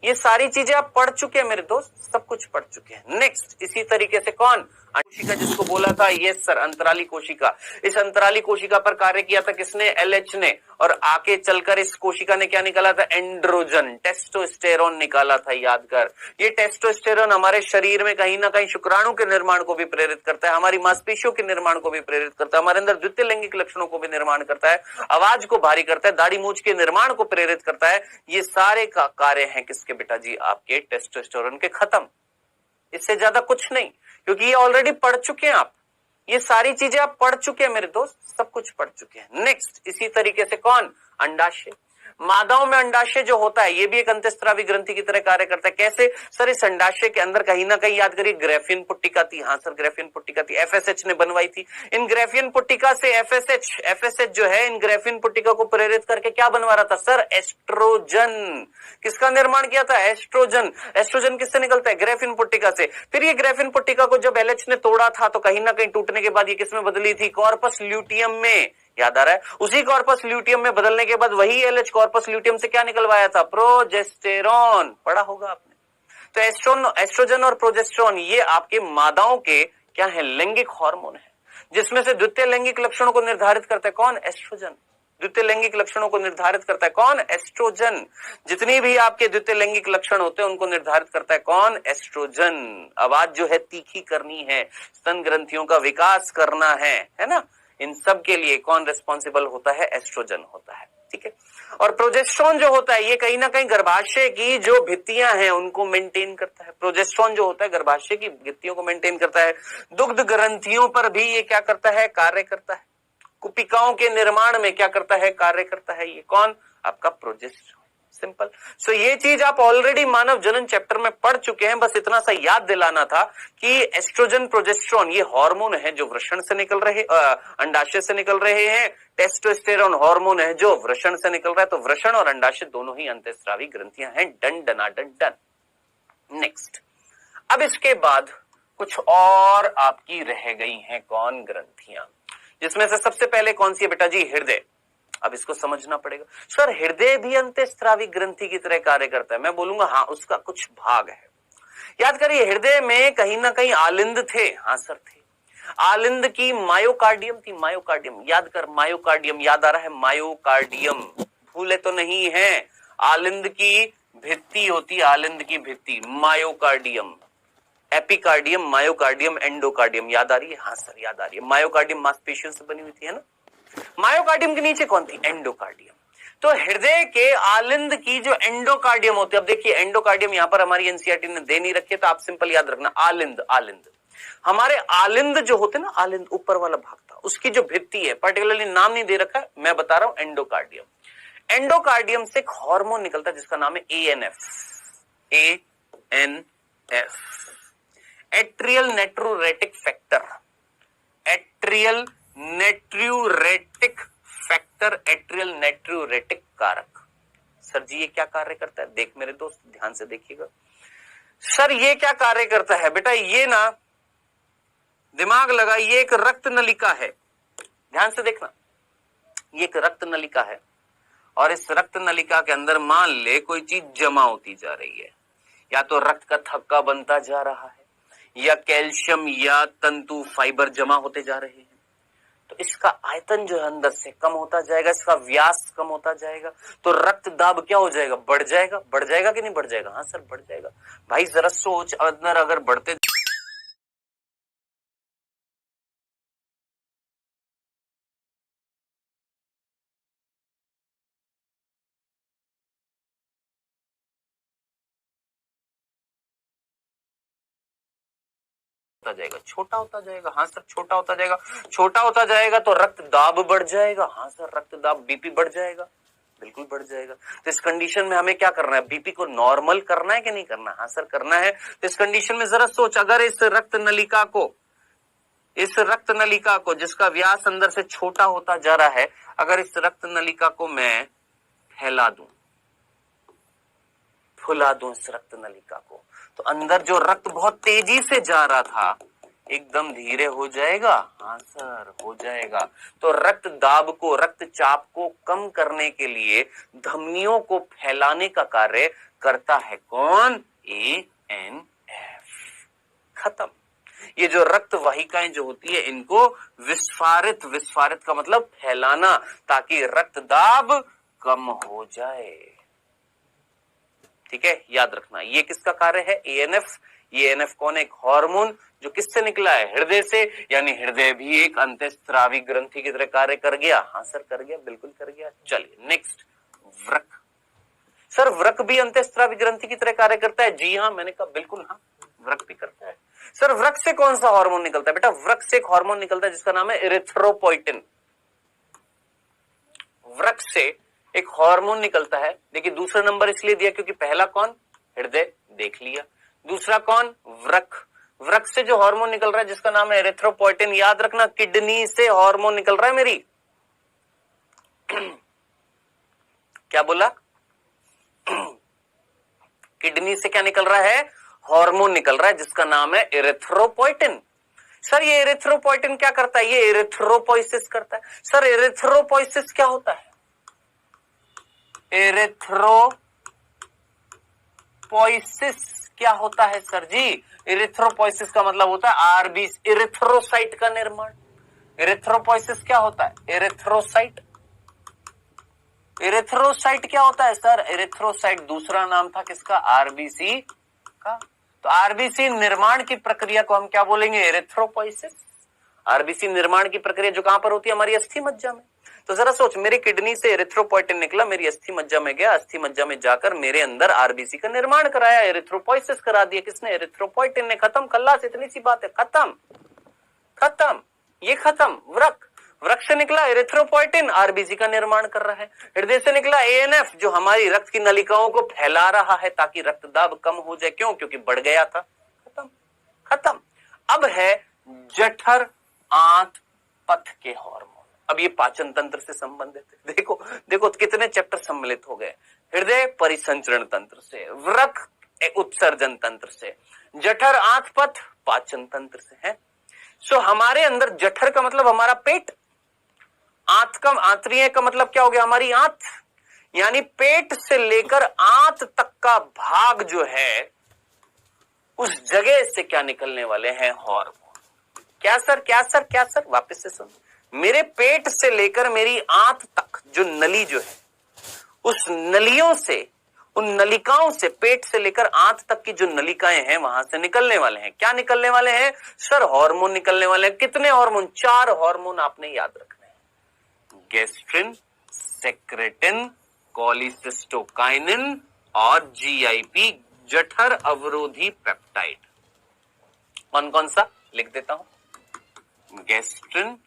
ये सारी चीजें आप पढ़ चुके हैं मेरे दोस्त, सब कुछ पढ़ चुके हैं। नेक्स्ट, इसी तरीके से कौन? कोशिका जिसको बोला था? यस सर, अंतराली कोशिका। इस अंतराली कोशिका पर कार्य किया था किसने? एलएच ने। और आके चलकर इस कोशिका ने क्या निकाला था? एंड्रोजन, टेस्टोस्टेरोन निकाला था, याद कर। ये टेस्टोस्टेरोन हमारे शरीर में कहीं ना कहीं शुक्राणु के निर्माण को भी प्रेरित करता है, हमारी मांसपेशियों के निर्माण को भी प्रेरित करता है, हमारे अंदर द्वितीय लैंगिक लक्षणों को भी निर्माण करता है, आवाज को भारी करता है, दाढ़ी मूंछ के निर्माण को प्रेरित करता है। ये सारे का कार्य है किसके बेटा जी? आपके टेस्टोस्टेरोन के। खत्म, इससे ज्यादा कुछ नहीं, क्योंकि ये ऑलरेडी पढ़ चुके हैं आप। ये सारी चीजें आप पढ़ चुके हैं मेरे दोस्त, सब कुछ पढ़ चुके हैं। नेक्स्ट, इसी तरीके से कौन? अंडाशय। मादाओं में अंडाशय जो होता है ये भी एक अंतःस्रावी ग्रंथि की तरह कार्य करता है। कैसे सर? इस अंडाशय के अंदर कहीं ना कहीं, याद करिए, ग्रेफिन पुट्टिका थी। हाँ सर, ग्रेफिन पुट्टिका थी, एफएसएच ने बनवाई थी। इन ग्रेफिन पुट्टिका से एफएसएच जो है इन ग्रेफिन पुट्टिका को प्रेरित करके क्या बनवा रहा था सर? एस्ट्रोजन। किसका निर्माण किया था? एस्ट्रोजन। एस्ट्रोजन किससे निकलता है? ग्रेफिन पुट्टिका से। फिर ये ग्रेफिन पुट्टिका को जब एलएच ने तोड़ा था तो कहीं ना कहीं टूटने के बाद ये किसमें बदली थी? कॉर्पस ल्यूटियम में, याद आ रहा है। उसी कॉर्पस ल्यूटियम में बदलने के बाद वही एलएच कॉर्पस ल्यूटियम से क्या निकलवाया था? प्रोजेस्टेरॉन। पढ़ा होगा आपने। तो एस्ट्रोजन और प्रोजेस्टेरॉन ये आपके मादाओं के क्या है? लैंगिक हार्मोन है, जिसमें से द्वितीय लैंगिक लक्षणों को निर्धारित करता है कौन? एस्ट्रोजन। द्वितीय लैंगिक लक्षणों को निर्धारित करता है कौन? एस्ट्रोजन। जितनी भी आपके द्वितीय लैंगिक लक्षण होते हैं उनको निर्धारित करता है कौन? एस्ट्रोजन। आवाज जो है तीखी करनी है, स्तन ग्रंथियों का विकास करना है ना, इन सब के लिए कौन रिस्पॉन्सिबल होता है? एस्ट्रोजन होता है, ठीक है। और प्रोजेस्टेरॉन जो होता है ये कहीं ना कहीं गर्भाशय की जो भित्तियां हैं उनको मेंटेन करता है। प्रोजेस्टेरॉन जो होता है गर्भाशय की भित्तियों को मेंटेन करता है। दुग्ध ग्रंथियों पर भी ये क्या करता है? कार्य करता है। कुपिकाओं के निर्माण में क्या करता है? कार्य करता है। ये कौन? आपका प्रोजेस्टेरॉन। सिंपल। सो ये चीज आप ऑलरेडी मानव जनन चैप्टर में पढ़ चुके हैं, बस इतना सा याद दिलाना था कि एस्ट्रोजन प्रोजेस्टेरॉन ये हार्मोन है जो वृषण से निकल रहे, अंडाशय से निकल रहे हैं। टेस्टोस्टेरोन हार्मोन है जो वृषण से निकल रहा है। तो वृषण और अंडाशय दोनों ही अंतःस्रावी ग्रंथियां हैं। Done डनाडन done. नेक्स्ट, अब इसके बाद कुछ और आपकी रह गई हैं कौन? ग्रंथियां, जिसमें से सबसे पहले कौन सी है बेटा जी? हृदय। अब इसको समझना पड़ेगा। सर हृदय भी अंतःस्रावी ग्रंथि की तरह कार्य करता है, मैं बोलूंगा हाँ उसका कुछ भाग है। याद करिए हृदय में कहीं ना कहीं आलिंद थे, हाँ सर थे। आलिंद की मायोकार्डियम थी, मायोकार्डियम याद कर, मायोकार्डियम याद आ रहा है, मायोकार्डियम भूले तो नहीं है। आलिंद की भित्ति होती, आलिंद की भित्ति मायोकार्डियम, एपिकार्डियम, मायोकार्डियम, एंडोकार्डियम, याद आ रही है? हाँ सर याद आ रही है। मायोकार्डियम मांसपेशियों से बनी हुई थी, है ना। मायोकार्डियम के नीचे कौन थी? एंडोकार्डियम। तो हृदय के आलिंद की जो एंडोकार्डियम होती है, अब देखिए एंडोकार्डियम यहां पर हमारी एनसीईआरटी ने दे नहीं रखे, तो आप सिंपल याद रखना आलिंद, आलिंद हमारे आलिंद जो होते ना, आलिंद ऊपर वाला भाग था, उसकी जो भित्ति है, पर्टिकुलरली नाम नहीं दे रखा है, मैं बता रहा हूं एंडोकार्डियम। एंडोकार्डियम से एक हार्मोन निकलता है जिसका नाम है ANF, ANF, atrial natriuretic factor, atrial natriuretic factor, atrial natriuretic कारक। सर जी ये क्या कार्य करता है? देख मेरे दोस्त ध्यान से देखिएगा। सर ये क्या कार्य करता है बेटा? ये ना दिमाग लगा, ये एक रक्त नलिका है, ध्यान से देखना, ये एक रक्त नलिका है और इस रक्त नलिका के अंदर मान ले कोई चीज जमा होती जा रही है, या तो रक्त का थक्का बनता जा रहा है, या कैल्शियम या तंतु फाइबर जमा होते जा रहे हैं। तो इसका आयतन जो है अंदर से कम होता जाएगा, इसका व्यास कम होता जाएगा, तो रक्त दाब क्या हो जाएगा? बढ़ जाएगा। बढ़ जाएगा कि नहीं बढ़ जाएगा? हाँ सर बढ़ जाएगा। भाई जरा सोच, अंदर अगर बढ़ते जाएगा, छोटा होता जाएगा। हाँ सर छोटा होता जाएगा, छोटा होता जाएगा तो रक्त दाब बढ़ जाएगा। हाँ सर रक्त दाब, बीपी बढ़ जाएगा, बिल्कुल बढ़ जाएगा। तो इस कंडीशन में हमें क्या करना है? बीपी को नॉर्मल करना है कि नहीं करना? हाँ सर करना है। तो इस कंडीशन में जरा सोच, अगर इस रक्त नलिका को जिसका व्यास अंदर से छोटा होता जा रहा है, अगर इस रक्त नलिका को मैं फैला दूं, फुला दूं इस रक्त नलिका को, तो अंदर जो रक्त बहुत तेजी से जा रहा था एकदम धीरे हो जाएगा। हाँ सर हो जाएगा। तो रक्त दाब को, रक्तचाप को कम करने के लिए धमनियों को फैलाने का कार्य करता है कौन? एएनएफ। खत्म। ये जो रक्त वाहिकाएं जो होती है इनको विस्फारित, विस्फारित का मतलब फैलाना, ताकि रक्त दाब कम हो जाए। ठीक है याद रखना, ये किसका कार्य है? एएनएफ। ये एएनएफ कौन है? एक हार्मोन जो किससे निकला है? हृदय से, यानी हृदय भी एक अंतःस्रावी ग्रंथि की तरह कार्य कर गया। हाँ सर कर गया, बिल्कुल कर गया। चलिए नेक्स्ट, वृक्क। सर वृक्क भी अंतःस्रावी ग्रंथि की तरह कार्य करता है? जी हाँ, मैंने कहा बिल्कुल हाँ, वृक्क भी करता है। सर वृक्क से कौन सा हार्मोन निकलता है? बेटा वृक्क से एक हार्मोन निकलता है जिसका नाम है इरिथ्रोपोइटिन। वृक्क से एक हार्मोन निकलता है। देखिए दूसरा नंबर इसलिए दिया क्योंकि पहला कौन? हृदय, देख लिया। दूसरा कौन? वृक्क। वृक्क से जो हार्मोन निकल रहा है जिसका नाम है एरिथ्रोपोइटिन, याद रखना किडनी से हार्मोन निकल रहा है मेरी। क्या बोला? किडनी से क्या निकल रहा है? हार्मोन निकल रहा है जिसका नाम है एरिथ्रोपोइटिन। सर ये एरिथ्रोपोइटिन क्या करता है? ये एरिथ्रोपोइसिस करता है। सर एरिथ्रोपोइसिस क्या होता है? एरिथ्रोपोइसिस क्या होता है सर जी? एरिथ्रोपोइसिस का मतलब होता है आरबीसी, एरिथ्रोसाइट का निर्माण। एरिथ्रोपोइसिस क्या होता है? एरिथ्रोसाइट। एरिथ्रोसाइट क्या होता है सर? एरिथ्रोसाइट दूसरा नाम था किसका? आरबीसी का। तो आरबीसी निर्माण की प्रक्रिया को हम क्या बोलेंगे? एरिथ्रोपोइसिस। आरबीसी निर्माण की प्रक्रिया जो कहां पर होती है? हमारी अस्थि मज्जा में। तो जरा सोच, मेरी किडनी से एरिथ्रोपोइटिन निकला, मेरी अस्थि मज्जा में गया, अस्थि मज्जा में जाकर मेरे अंदर आरबीसी का निर्माण कराया, एरिथ्रोपोइसिस करा दिया। किसने? एरिथ्रोपोइटिन ने। खत्म कल्लास, इतनी सी बात है, खत्म खत्म, ये खत्म। वृक्क, वृक्क से निकला एरिथ्रोपोइटिन, आरबीसी का निर्माण कर रहा है। हृदय से निकला एएनएफ जो हमारी रक्त की नलिकाओं को फैला रहा है ताकि रक्तदाब कम हो जाए। क्यों? क्योंकि बढ़ गया था। खत्म खत्म। अब है जठर आंत पथ के हार्मोन। अब ये पाचन तंत्र से संबंधित है। देखो देखो कितने चैप्टर सम्मिलित हो गए। हृदय परिसंचरण तंत्र से, वृक्क उत्सर्जन तंत्र से, जठर आंत पथ पाचन तंत्र से है। सो हमारे अंदर जठर का मतलब हमारा पेट, आंतकम, आंतरिय का मतलब क्या हो गया, हमारी आंत, यानी पेट से लेकर आंत तक का भाग जो है, उस जगह से क्या निकलने वाले हैं, हार्मोन। क्या सर, क्या सर, क्या सर, वापस से सुन। मेरे पेट से लेकर मेरी आंत तक जो नली जो है, उस नलियों से, उन नलिकाओं से, पेट से लेकर आंत तक की जो नलिकाएं हैं, वहां से निकलने वाले हैं, क्या निकलने वाले हैं सर, हार्मोन निकलने वाले हैं। कितने हार्मोन, 4 हार्मोन आपने याद रखने हैं, गैस्ट्रिन, सेक्रेटिन, कोलिसिस्टोकाइनिन और जीआईपी, जठर अवरोधी पेप्टाइड। कौन कौन सा लिख देता हूं, गैस्ट्रिन,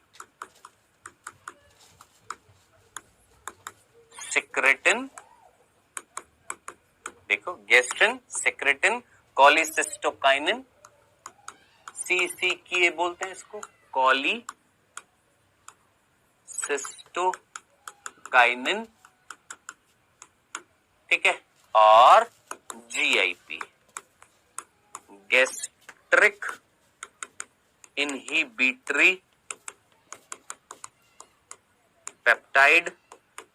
सेक्रेटिन, देखो गैस्ट्रिन, सेक्रेटिन, कोलिसिस्टोकाइनिन, सीसी की बोलते हैं इसको, कोलिसिस्टोकाइनिन, ठीक है, और GIP, gastric inhibitory peptide.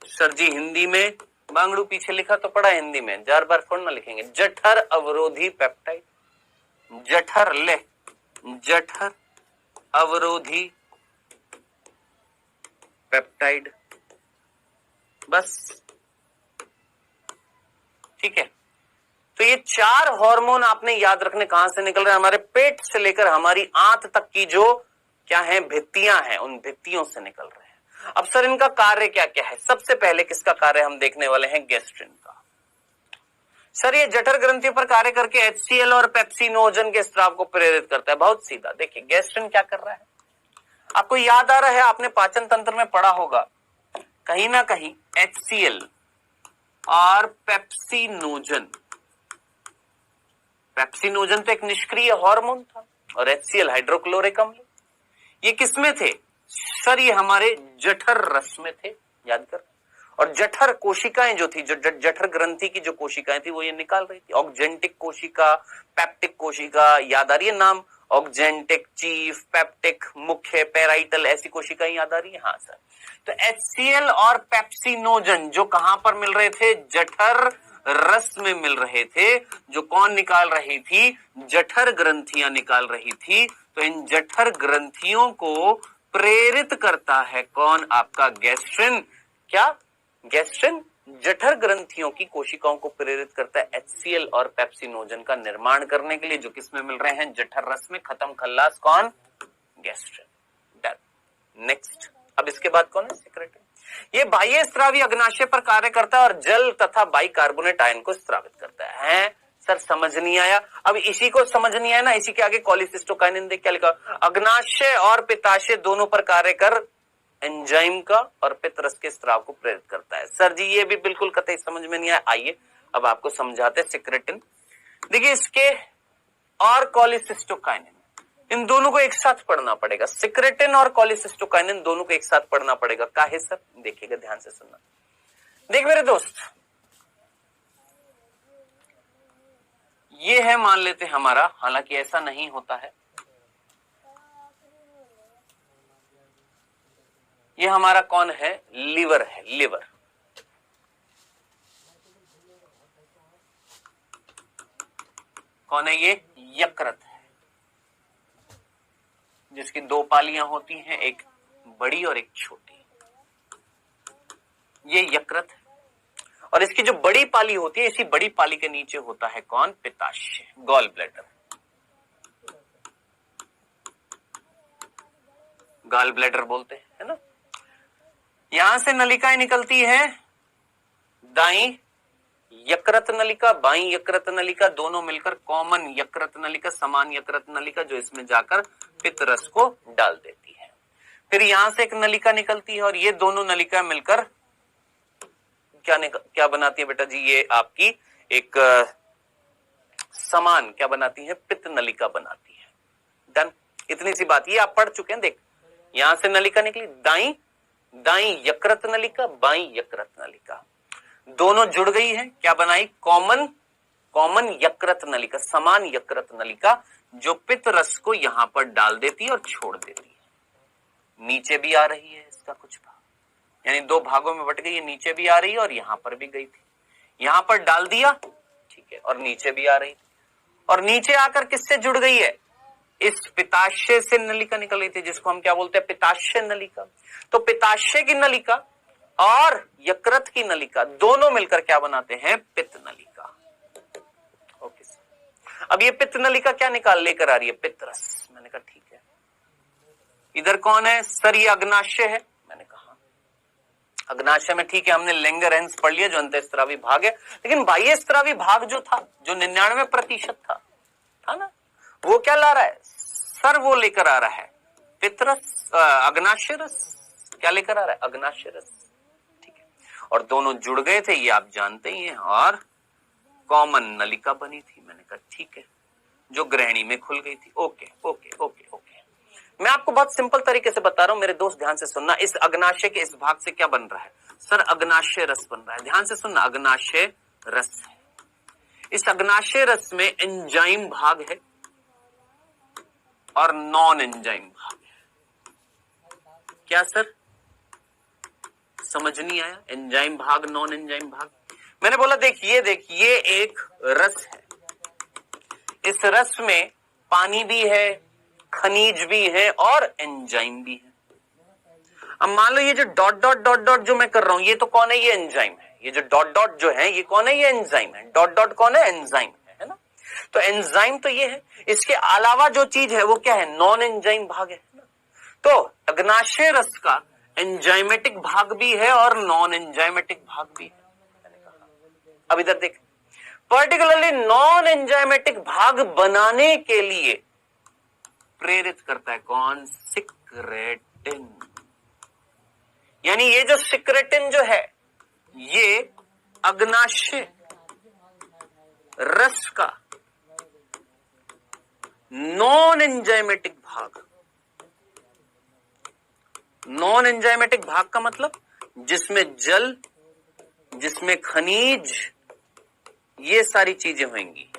Sir जी हिंदी में बांगड़ू पीछे लिखा तो पड़ा, हिंदी में 4 बार थोड़ा ना लिखेंगे, जठर अवरोधी पेप्टाइड, जठर ले, जठर अवरोधी पेप्टाइड, बस, ठीक है। तो ये 4 हार्मोन आपने याद रखने, कहां से निकल रहे हैं, हमारे पेट से लेकर हमारी आंत तक की जो क्या है, भित्तियां हैं, उन भित्तियों से निकल रहे हैं। अब सर इनका कार्य क्या क्या है, सबसे पहले किसका कार्य हम देखने वाले हैं, गैस्ट्रिन का। सर ये जठर ग्रंथियों पर कार्य करके HCl और पेप्सिनोजन के स्राव को प्रेरित करता है। बहुत सीधा, देखिए गैस्ट्रिन क्या कर रहा है, आपको याद आ रहा है, आपने पाचन तंत्र में पढ़ा होगा कहीं ना कहीं, HCl और पेप्सिनोजन, पेप्सिनोजन तो एक निष्क्रिय हार्मोन था, और HCl हाइड्रोक्लोरिक अम्ल, ये किसमें थे सर, ये हमारे जठर रस में थे, याद कर। और जठर कोशिकाएं जो थी, जो जठर ग्रंथि की जो कोशिकाएं थी, वो ये निकाल रही थी, ऑक्जेंटिक कोशिका, पेप्टिक कोशिका, याद आ रही है नाम, ऑक्जेंटिक, चीफ, पेप्टिक, मुख्य, पेराइटल, ऐसी कोशिकाएं याद आ रही है, हाँ सर। तो HCl और पेप्सिनोजन जो कहां पर मिल रहे थे, जठर रस में मिल रहे थे, जो कौन निकाल रही थी, जठर ग्रंथियां निकाल रही थी। तो इन जठर ग्रंथियों को प्रेरित करता है कौन, आपका गैस्ट्रिन। क्या, गैस्ट्रिन जठर ग्रंथियों की कोशिकाओं को प्रेरित करता है HCl और पेप्सिनोजन का निर्माण करने के लिए, जो किसमें मिल रहे हैं, जठर रस में। खत्म खल्लास, कौन, गैस्ट्रिन, डन। नेक्स्ट, अब इसके बाद कौन है, सेक्रेटिन। ये बाह्य स्रावी अग्नाशय पर कार्य करता है और जल तथा बाइकार्बोनेट आयन को स्रावित करता है। सर समझ नहीं आया, अब इसी को समझ नहीं आया ना, इसी के आगे कोलिसिस्टोकाइनिन देख क्या लिखा, अग्नाशय और पित्ताशय दोनों पर कार्य कर एंजाइम का और पित्त के स्राव को प्रेरित करता है। सर जी ये भी बिल्कुल कतई समझ में नहीं आया, आइए अब आपको समझाते हैं सेक्रेटिन। देखिए इसके और कोलिसिस्टोकाइनिन, इन दोनों को एक साथ पढ़ना पड़ेगा, सेक्रेटिन और कोलिसिस्टोकाइनिन दोनों को एक साथ पढ़ना पड़ेगा। काहे सर, देखिएगा ध्यान से सुनना। देख मेरे दोस्त, ये है मान लेते हमारा, हालांकि ऐसा नहीं होता है, ये हमारा कौन है, लीवर है, लीवर। कौन है ये, यकृत है, जिसकी 2 पालियां होती हैं, एक बड़ी और एक छोटी, ये यकृत है। और इसकी जो बड़ी पाली होती है, इसी बड़ी पाली के नीचे होता है कौन, पित्ताशय, गॉल ब्लैडर, गॉल ब्लैडर बोलते हैं, है ना। यहां से नलिकाएं निकलती हैं, दाई यकृत नलिका, बाई यकृत नलिका, दोनों मिलकर कॉमन यकृत नलिका, समान यकृत नलिका, जो इसमें जाकर पित्त रस को डाल देती है। फिर यहां से एक नलिका निकलती है, और ये दोनों नलिका मिलकर क्या बनाती है बेटा जी, ये आपकी एक समान क्या बनाती है, पित्त नलिका बनाती है। डन, इतनी सी बात, ये आप पढ़ चुके हैं। देख यहां से नलिका निकली, दाई दाई यकृत नलिका, बाई यकृत नलिका, दोनों जुड़ गई है, क्या बनाई, कॉमन यकृत नलिका, समान यकृत नलिका, जो पित्त रस को यहां पर डाल देती है और छोड़ देती है। नीचे भी आ रही है इसका कुछ भाग, यानी दो भागों में बट गई, ये नीचे भी आ रही है और यहां पर भी गई थी, यहां पर डाल दिया, ठीक है, और नीचे भी आ रही थी, और नीचे आकर किससे जुड़ गई है, इस पित्ताशय से नलिका निकल रही थी, जिसको हम क्या बोलते हैं, पित्ताशय नलिका। तो पित्ताशय की नलिका और यकृत की नलिका दोनों मिलकर क्या बनाते हैं, पित्त नलिका। Okay sir. अब ये पित्त नलिका क्या निकाल लेकर आ रही है, पित्तरस। मैंने कहा ठीक है। इधर कौन है सर, ये अग्नाशय है। मैंने कहा अग्नाशय में ठीक है, हमने लैंगरहैंस पढ़ लिया जो अंतःस्रावी भाग है, लेकिन बाह्यस्रावी भाग जो था, जो 99% था ना, वो क्या ला रहा है सर, वो लेकर आ रहा है पित्तरस, अग्नाशय रस। क्या लेकर आ रहा है, अग्नाशय रस, ठीक है। और दोनों जुड़ गए थे, ये आप जानते ही हैं, और कॉमन नलिका बनी थी। मैंने कहा ठीक है, जो ग्रहणी में खुल गई थी। Okay okay okay okay. मैं आपको बहुत सिंपल तरीके से बता रहा हूं, मेरे दोस्त ध्यान से सुनना। इस अग्नाशय के इस भाग से क्या बन रहा है सर, अग्नाशय रस बन रहा है। ध्यान से सुनना, अग्नाशय रस है। इस अग्नाशय रस में एंजाइम भाग है और नॉन एंजाइम भाग है। क्या सर, समझ नहीं आया, एंजाइम भाग नॉन एंजाइम भाग। मैंने बोला देखिए देखिए, एक रस है, इस रस में पानी भी है, खनिज भी है और एंजाइम भी है। अब मान लो ये जो डॉट डॉट डॉट डॉट जो मैं कर रहा हूं, ये तो कौन है, ये एंजाइम है। ये जो डॉट डॉट जो है, ये कौन है, ये एंजाइम है। डॉट डॉट कौन है, एंजाइम है ना। तो एंजाइम तो ये है, इसके अलावा जो चीज है वो क्या है, नॉन एंजाइम भाग है ना। तो अग्नाशय रस का एंजाइमेटिक भाग भी है और नॉन एंजाइमेटिक भाग भी है। अब इधर देख, पर्टिकुलरली नॉन एंजाइमेटिक भाग बनाने के लिए प्रेरित करता है कौन, सिक्रेटिन। यानी ये जो सिक्रेटिन जो है, ये अग्नाशय रस का नॉन एंजाइमेटिक भाग। नॉन एंजाइमेटिक भाग का मतलब जिसमें जल, जिसमें खनिज, ये सारी चीजें होंगी,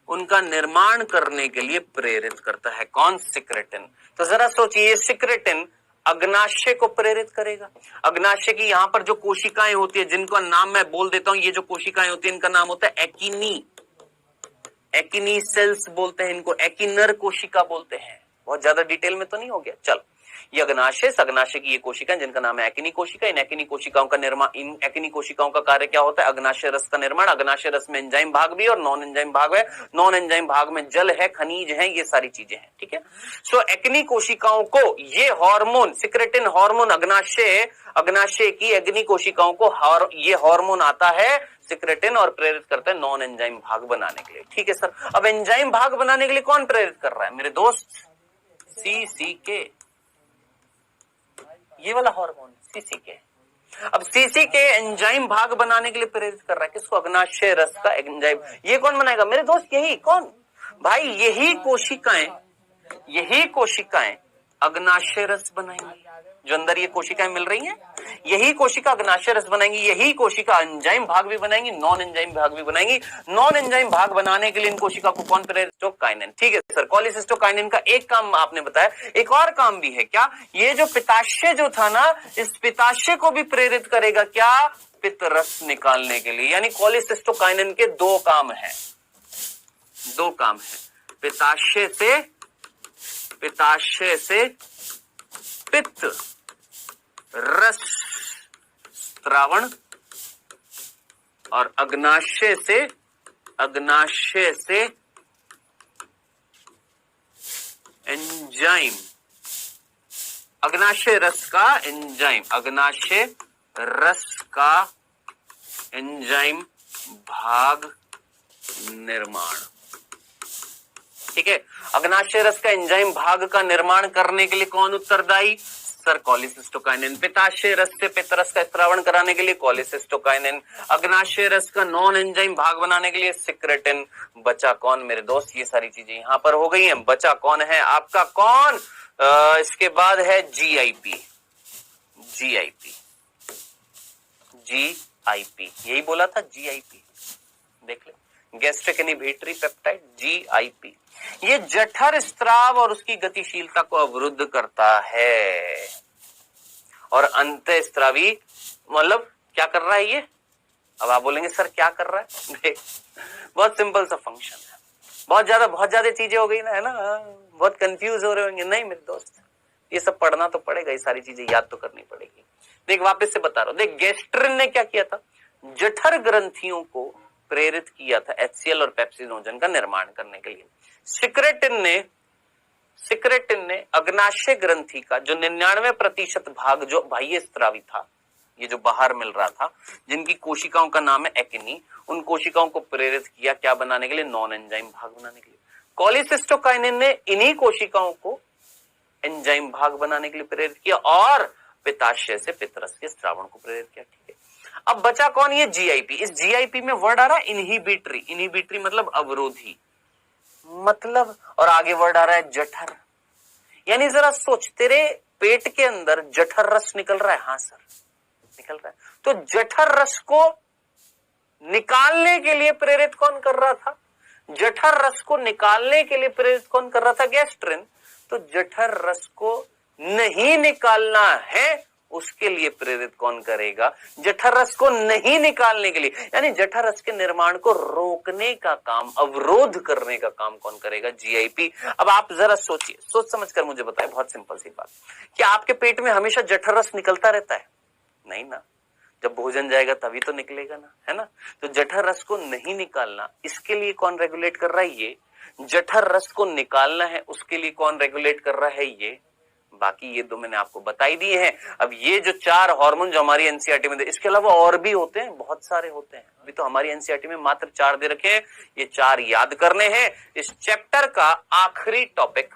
उनका निर्माण करने के लिए प्रेरित करता है कौन, सिक्रेटिन। तो जरा सोचिए, ये सिक्रेटिन अग्नाशय को प्रेरित करेगा। अग्नाशय की यहां पर जो कोशिकाएं होती है, जिनका नाम मैं बोल देता हूं, ये जो कोशिकाएं होती है इनका नाम होता है एक्टिनी। एक्टिनी सेल्स बोलते हैं इनको, एक्टिनर कोशिका बोलते हैं। बहुत ज्यादा डिटेल में तो नहीं हो गया, चल। ये अग्नाशय की ये कोशिकाएं जिनका नाम है एक्टिनी कोशिका। इन एक्टिनी कोशिकाओं का निर्माण, इन एक्टिनी कोशिकाओं का कार्य क्या होता है, अग्नाशय रस का निर्माण। अग्नाशय रस में एंजाइम भाग भी और नॉन एंजाइम भाग है। नॉन एंजाइम भाग में जल है, खनिज है, ये सारी चीजें हैं, ठीक है। सो एक्टिनी कोशिकाओं को ये हार्मोन, सिक्रेटिन हार्मोन, अग्नाशय की एक्टिनी कोशिकाओं को ये हार्मोन आता है सिक्रेटिन, और प्रेरित करता है नॉन एंजाइम भाग बनाने के लिए, ठीक है सर। अब एंजाइम भाग बनाने के लिए कौन प्रेरित कर रहा है मेरे दोस्त, सीसीके, ये वाला हार्मोन सीसीके। अब सीसीके एंजाइम भाग बनाने के लिए प्रेरित कर रहा है किसको, अग्नाशय रस का एंजाइम। ये कौन बनाएगा मेरे दोस्त, यही कौन भाई, यही कोशिकाएं अग्नाशय रस बनाएंगी। जो अंदर ये कोशिकाएं मिल रही हैं, यही कोशिका अग्नाशय रस बनाएंगी, यही कोशिका एंजाइम भाग भी बनाएंगी, नॉन एंजाइम भाग भी बनाएंगी। नॉन एंजाइम भाग बनाने के लिए इन कोशिका को कौन प्रेरित, हिस्टोकाइनिन, ठीक है सर। कोलिसिस्टोकाइनिन का एक काम आपने बताया, एक और काम भी है क्या, ये जो पित्ताशय जो था ना, इस पित्ताशय को भी प्रेरित करेगा क्या, पित्त रस निकालने के लिए। यानी कोलिसिस्टोकाइनिन के दो काम है, पित्ताशय से पित्त रस स्त्रावण और अग्नाशय से एंजाइम, अग्नाशय रस का एंजाइम भाग निर्माण, ठीक है। अग्नाशय रस का एंजाइम भाग का निर्माण करने के लिए कौन उत्तरदायी, सर कोलिसिस्टोकाइनिन। पित्ताशय रस से पित्तरस का स्त्रावण कराने के लिए कोलिसिस्टोकाइनिन। अग्नाशय रस का नॉन एंजाइम भाग बनाने के लिए सिक्रेटिन। बचा कौन मेरे दोस्त, ये सारी चीजें यहां पर हो गई हैं। बचा कौन है आपका, कौन, इसके बाद है जीआईपी, यही बोला था, जीआईपी देख ले, गैस्ट्रिक इनहिबिटरी पेप्टाइड, जीआईपी। ये जठर स्त्राव और उसकी गतिशीलता को अवरुद्ध करता है और अंतःस्रावी मतलब क्या कर रहा है ये? अब आप बोलेंगे सर क्या कर रहा है? देख, बहुत सिंपल सा फंक्शन है। बहुत ज्यादा चीजें हो गई ना, है ना, बहुत कंफ्यूज हो रहे होंगे। नहीं मेरे दोस्त, ये सब पढ़ना तो पड़ेगा, ये सारी चीजें याद तो करनी पड़ेगी। देख वापस से बता रहा हूं, देख गैस्ट्रिन ने क्या किया था? जठर ग्रंथियों को प्रेरित किया था HCl और पेप्सिनोजन का निर्माण करने के लिए। सिक्रेटिन ने अग्नाशय ग्रंथि का जो 99% भाग जो बाह्य स्रावी था, ये जो बाहर मिल रहा था, जिनकी कोशिकाओं का नाम है एक्नी, उन कोशिकाओं को प्रेरित किया क्या बनाने के लिए? नॉन एंजाइम भाग बनाने के लिए। कोलिसिस्टोकाइनिन ने इन्हीं कोशिकाओं को एंजाइम भाग बनाने के लिए प्रेरित किया और पित्ताशय से पित्तरस के स्रावण को प्रेरित किया। ठीक है, अब बचा कौन? ये GIP। इस GIP में वर्ड आ रहा है इनहिबिटरी मतलब अवरोधी, मतलब, और आगे वर्ड आ रहा है जठर। यानी जरा सोच, तेरे पेट के अंदर जठर रस निकल रहा है। हाँ सर निकल रहा है। तो जठर रस को निकालने के लिए प्रेरित कौन कर रहा था? जठर रस को निकालने के लिए प्रेरित कौन कर रहा था? गैस्ट्रिन। तो जठर रस को नहीं निकालना है, उसके लिए प्रेरित कौन करेगा? जठर रस को नहीं निकालने के लिए, यानी जठर रस के निर्माण को रोकने का काम, अवरोध करने का काम कौन करेगा? GIP। अब आप जरा सोचिए, सोच समझ कर मुझे बताएं, बहुत सिंपल सी बात, क्या आपके पेट में हमेशा जठर रस निकलता रहता है? नहीं ना, जब भोजन जाएगा तभी तो निकलेगा ना, है ना। तो जठर रस को नहीं निकालना, इसके लिए कौन रेगुलेट कर रहा है? ये। जठर रस को निकालना है, उसके लिए कौन रेगुलेट कर रहा है? ये। बाकी ये दो मैंने आपको बताई दिए हैं। अब ये जो 4 हार्मोन जो हमारी एनसीईआरटी में, इसके अलावा और भी होते हैं, बहुत सारे होते हैं। अभी तो हमारी एनसीईआरटी में मात्र 4 दे रखे हैं, ये 4 याद करने हैं। इस चैप्टर का आखिरी टॉपिक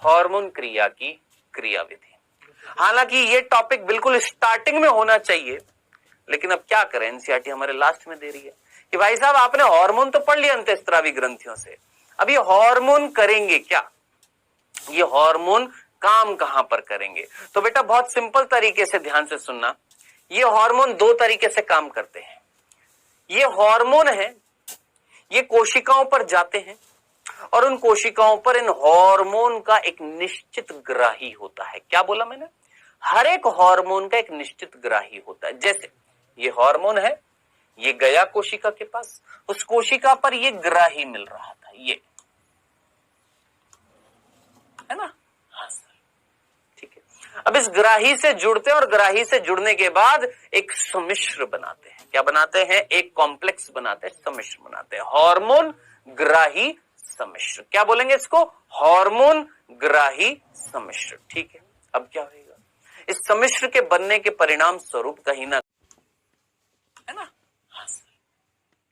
हार्मोन क्रिया की क्रियाविधि। हालांकि ये टॉपिक बिल्कुल स्टार्टिंग में होना चाहिए, लेकिन अब क्या करें, एनसीईआरटी हमारे लास्ट में दे रही है कि भाई साहब आपने हार्मोन तो पढ़ लिया अंतःस्रावी ग्रंथियों से, अब ये हार्मोन करेंगे क्या? ये हार्मोन काम कहां पर करेंगे? तो बेटा बहुत सिंपल तरीके से ध्यान से सुनना, ये हार्मोन 2 तरीके से काम करते हैं। ये हार्मोन है, ये कोशिकाओं पर जाते हैं और उन कोशिकाओं पर इन हार्मोन का एक निश्चित ग्राही होता है। क्या बोला मैंने? हर एक हार्मोन का एक निश्चित ग्राही होता है। जैसे ये हार्मोन है, ये गया कोशिका के पास, उस कोशिका पर ये ग्राही मिल रहा था, ये है ना। हाँ सर, ठीक है। अब इस ग्राही से जुड़ते हैं और ग्राही से जुड़ने के बाद एक सम्मिश्र बनाते हैं। क्या बनाते हैं? एक कॉम्प्लेक्स बनाते हैं, सम्मिश्र बनाते हैं, हार्मोन ग्राही सम्मिश्र। क्या बोलेंगे इसको? हार्मोन ग्राही सम्मिश्र। ठीक है, अब क्या होगा? इस सम्मिश्र के बनने के परिणाम स्वरूप कहीं ना, है ना। हाँ सर,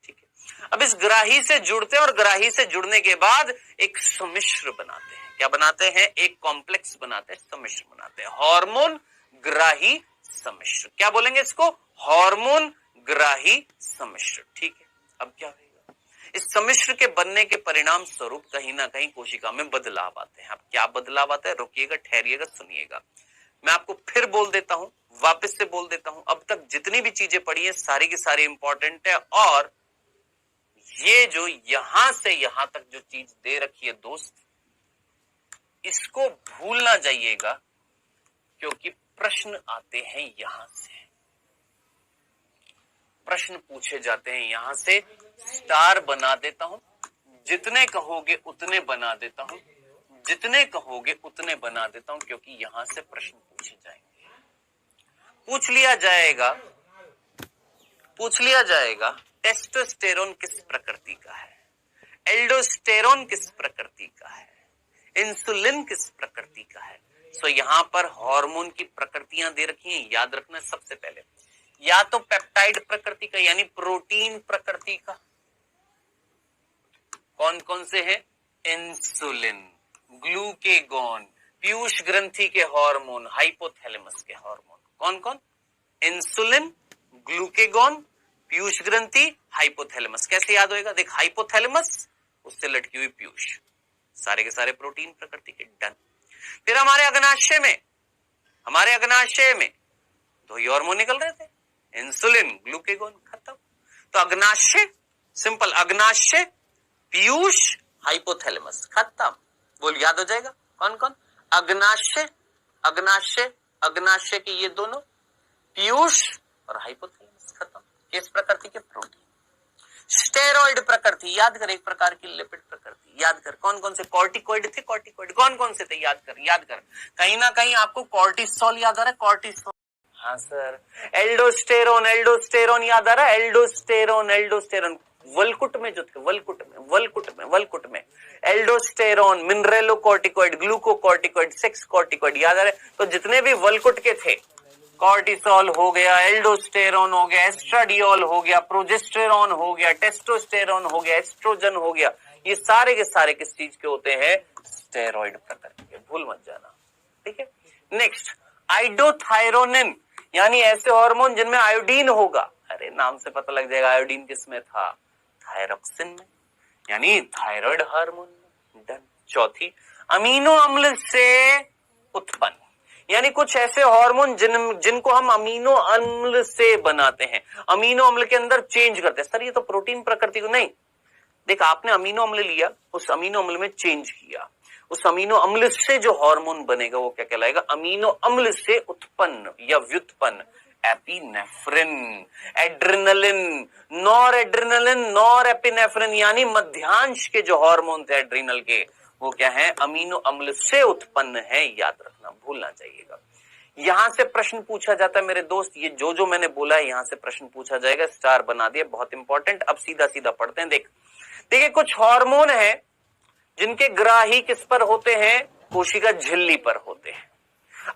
ठीक है। अब इस ग्राही से जुड़ते हैं और ग्राही से जुड़ने के बाद एक सम्मिश्र बनाते हैं। क्या बनाते हैं? एक कॉम्प्लेक्स बनाते हैं, सम्मिश्र बनाते हैं, हार्मोन ग्राही सम्मिश्र। क्या बोलेंगे इसको? हार्मोन ग्राही सम्मिश्र। ठीक है, अब क्या होगा? इस सम्मिश्र के बनने के परिणाम स्वरूप कहीं ना कहीं कोशिका में बदलाव आते हैं। अब क्या बदलाव आता है? रुकिएगा, ठहरिएगा, सुनिएगा। मैं आपको फिर बोल देता हूं, वापस से बोल देता हूं, अब तक जितनी भी चीजें पढ़ी है सारी की सारी इंपॉर्टेंट है, और ये जो यहां से यहां तक जो चीज दे रखी है दोस्त, इसको भूल ना जाइएगा, क्योंकि प्रश्न आते हैं यहां से, प्रश्न पूछे जाते हैं यहां से। स्टार बना देता हूं, जितने कहोगे उतने बना देता हूं, जितने कहोगे उतने बना देता हूं, क्योंकि यहां से प्रश्न पूछे जाएंगे। पूछ लिया जाएगा टेस्टोस्टेरोन किस प्रकृति का है, एल्डोस्टेरोन किस प्रकृति का है, इंसुलिन किस प्रकृति का है। सो यहां पर हार्मोन की प्रकृतियां दे रखी हैं, याद रखना। सबसे पहले या तो पेप्टाइड प्रकृति का यानी प्रोटीन प्रकृति का, कौन कौन से हैं? इंसुलिन, ग्लूकेगॉन, पीयूष ग्रंथि के हार्मोन, हाइपोथैलेमस के हार्मोन, कौन कौन? इंसुलिन, ग्लूकेगॉन, पीयूष ग्रंथि, हाइपोथैलेमस। कैसे याद होएगा? देख, हाइपोथैलेमस, उससे लटकी हुई पीयूष, सारे के सारे प्रोटीन प्रकृति के। डन। फिर हमारे अग्नाशय में 2 ही हार्मोन निकल रहे थे, इंसुलिन, ग्लूकेगॉन, खत्म। तो अग्नाशय, सिंपल, अग्नाशय, पीयूष, हाइपोथैलेमस, खत्म। बोल, याद हो जाएगा कौन कौन? अग्नाशय, अग्नाशय, अग्नाशय के ये दोनों, पीयूष और हाइपोथैलेमस, खत्म। किस प्रकृति के? प्रोटीन। स्टेरॉइड प्रकृति याद कर, एक प्रकार की लिपिड प्रकृति याद कर। कौन कौन से कॉर्टिकॉइड थे? कॉर्टिकॉइड कौन कौन से थे? याद कर, याद कर। कहीं ना कहीं आपको कॉर्टिसोल याद आ रहा है? कॉर्टिसोल, हाँ सर। एल्डोस्टेरोन, एल्डोस्टेरोन याद आ रहा है? एल्डोस्टेरोन, एल्डोस्टेरोन वलकुट में जो थे, वलकुट में एल्डोस्टेरोन, मिनरेलोकॉर्टिकॉइड, ग्लूकोकॉर्टिकॉइड, सेक्स कॉर्टिकॉइड याद आ रहा है? तो जितने भी वलकुट के थे, कॉर्टिसोल हो गया, एल्डोस्टेरोन हो गया, एस्ट्राडियोल हो गया, प्रोजेस्टेरोन हो गया, टेस्टोस्टेरोन हो गया, एस्ट्रोजन हो गया, ये सारे के सारे किस चीज के होते हैं? स्टेरॉइड प्रकृति के, भूल मत जाना, ठीक है। नेक्स्ट, आइडोथायरोनिन, यानी ऐसे हार्मोन जिनमें आयोडीन होगा। अरे नाम से पता लग जाएगा आयोडीन किसमें था? थायरोक्सिन में, यानी थायराइड हार्मोन में। डन। चौथी, अमीनो अम्ल से उत्पन्न, यानी कुछ ऐसे हार्मोन जिनको हम अमीनो अम्ल से बनाते हैं, अमीनो अम्ल के अंदर चेंज करते हैं। सर ये तो प्रोटीन प्रकृति को नहीं, देख आपने अमीनो अम्ल लिया, उस अमीनो अम्ल में चेंज किया, उस अमीनो अम्ल से जो हार्मोन बनेगा वो क्या कहलाएगा? अमीनो अम्ल से उत्पन्न या व्युत्पन्न। Epinephrine, adrenaline, nor adrenaline, nor epinephrine, यानी मध्यांश के जो हार्मोन थे एड्रीनल के, वो क्या है? अमीनो अम्ल से उत्पन्न है। याद रखना, भूलना चाहिएगा। यहां से प्रश्न पूछा जाता है मेरे दोस्त, ये जो मैंने बोला है यहां से प्रश्न पूछा जाएगा, स्टार बना दिया, बहुत इंपॉर्टेंट। अब सीधा सीधा पढ़ते हैं। देखिए कुछ हार्मोन है जिनके ग्राही किस पर होते हैं? कोशिका झिल्ली पर होते हैं।